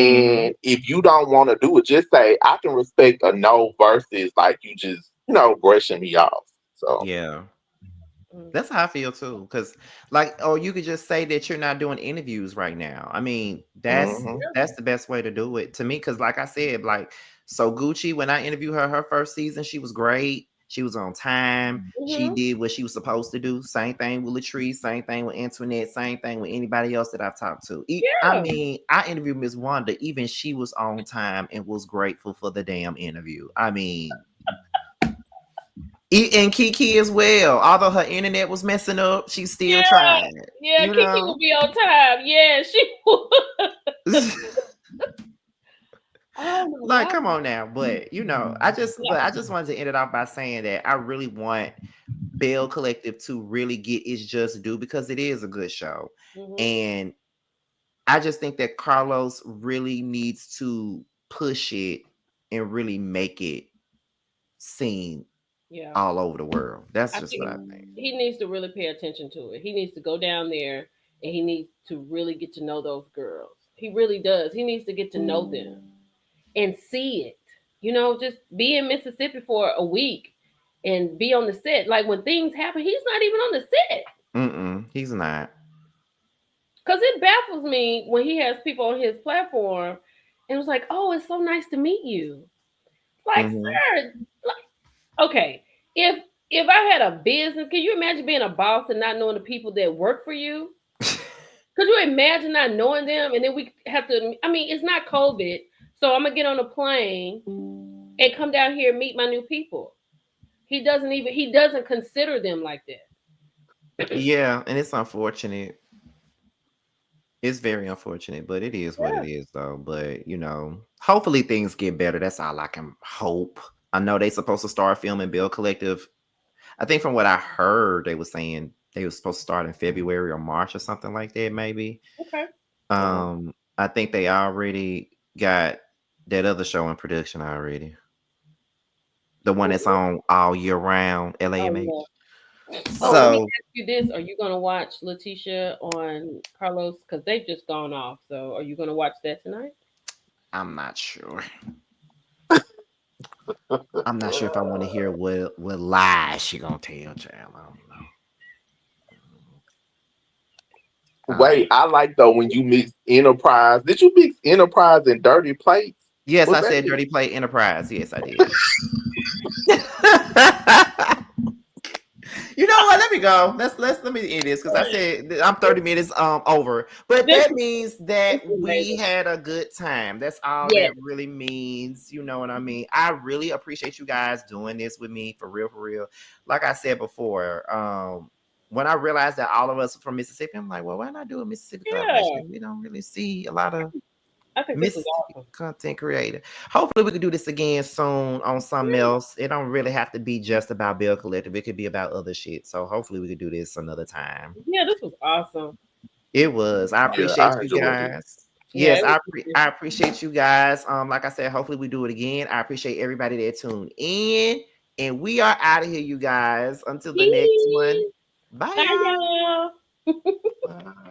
mm-hmm, And if you don't want to do it, just say, I can respect a no versus like you just, brushing me off. So, yeah. Mm. That's how I feel too. Because, like, or you could just say that you're not doing interviews right now. I mean, hmm that's the best way to do it to me. Because, like I said, like, so Gucci, when I interviewed her first season, she was great. She was on time. She Mm-hmm. did what she was supposed to do. Same thing with Latrice. Same thing with Antoinette. Same thing with anybody else that I've talked to. I Yeah. mean, I interviewed Miss Wanda. Even she was on time and was grateful for the damn interview. I mean, And Kiki as well. Although her internet was messing up, she still Yeah, tried. yeah. You Kiki know. will be on time. Yeah, she would. Oh my Like, god. come on now. But I just wanted to end it off by saying that I really want Belle Collective to really get its just due because it is a good show. Mhm. And I just think that Carlos really needs to push it and really make it seen Yeah. all over the world. That's I just what think I think. he needs to really pay attention to it. He needs to go down there and he needs to really get to know those girls. He really does. He needs to get to know them and see it. Just be in Mississippi for a week and be on the set. Like when things happen, he's not even on the set. He's not. Because it baffles me when he has people on his platform and was like, oh, it's so nice to meet you. Like, Hmm. sir, like, okay, if I had a business, can you imagine being a boss and not knowing the people that work for you? Could you imagine not knowing them? And then we have to, I mean, it's not COVID. So I'm going to get on a plane and come down here and meet my new people. He doesn't consider them like that. Yeah, and it's unfortunate. It's very unfortunate, but it is what it Yeah. is, though. But hopefully things get better. That's all I can hope. I know they supposed to start filming Bill Collective. I think from what I heard, they were saying they were supposed to start in February or March or something like that, maybe. Okay. I think they already got that other show in production already. The one that's on all year round, Oh, LAMH. yeah. Oh, let me So ask you this. Are you going to watch Lateshia on Carlos? Because they've just gone off. So are you going to watch that tonight? I'm not sure. I'm not sure if I want to hear what lies she gonna tell, child. I don't know. Wait, I like though when you mix Enterprise. Did you mix Enterprise and Dirty Plates? Yes, Was I that said it? Dirty Play Enterprise. Yes, I did. You know what? Let me go. Let me end this because I said I'm 30 minutes over. But This, that means this that is we amazing. had a good time. That's all that Yes. really means. You know what I mean? I really appreciate you guys doing this with me for real, for real. Like I said before, when I realized that all of us are from Mississippi, I'm like, well, why not do a Mississippi Yeah. collaboration? We don't really see a lot of I think this is Mississippi awesome. content creator. Hopefully, we can do this again soon on something Yeah. else. It don't really have to be just about Belle Collective. It could be about other shit. So hopefully, we could do this another time. Yeah, this was awesome. It was. I Yeah, appreciate I you enjoyed it. guys. Yeah, Yes, it was I appreciate you guys. Like I said, hopefully we do it again. I appreciate everybody that tuned in, and we are out of here, you guys. Until the next one. Peace. Bye, Bye, y'all. y'all. Bye.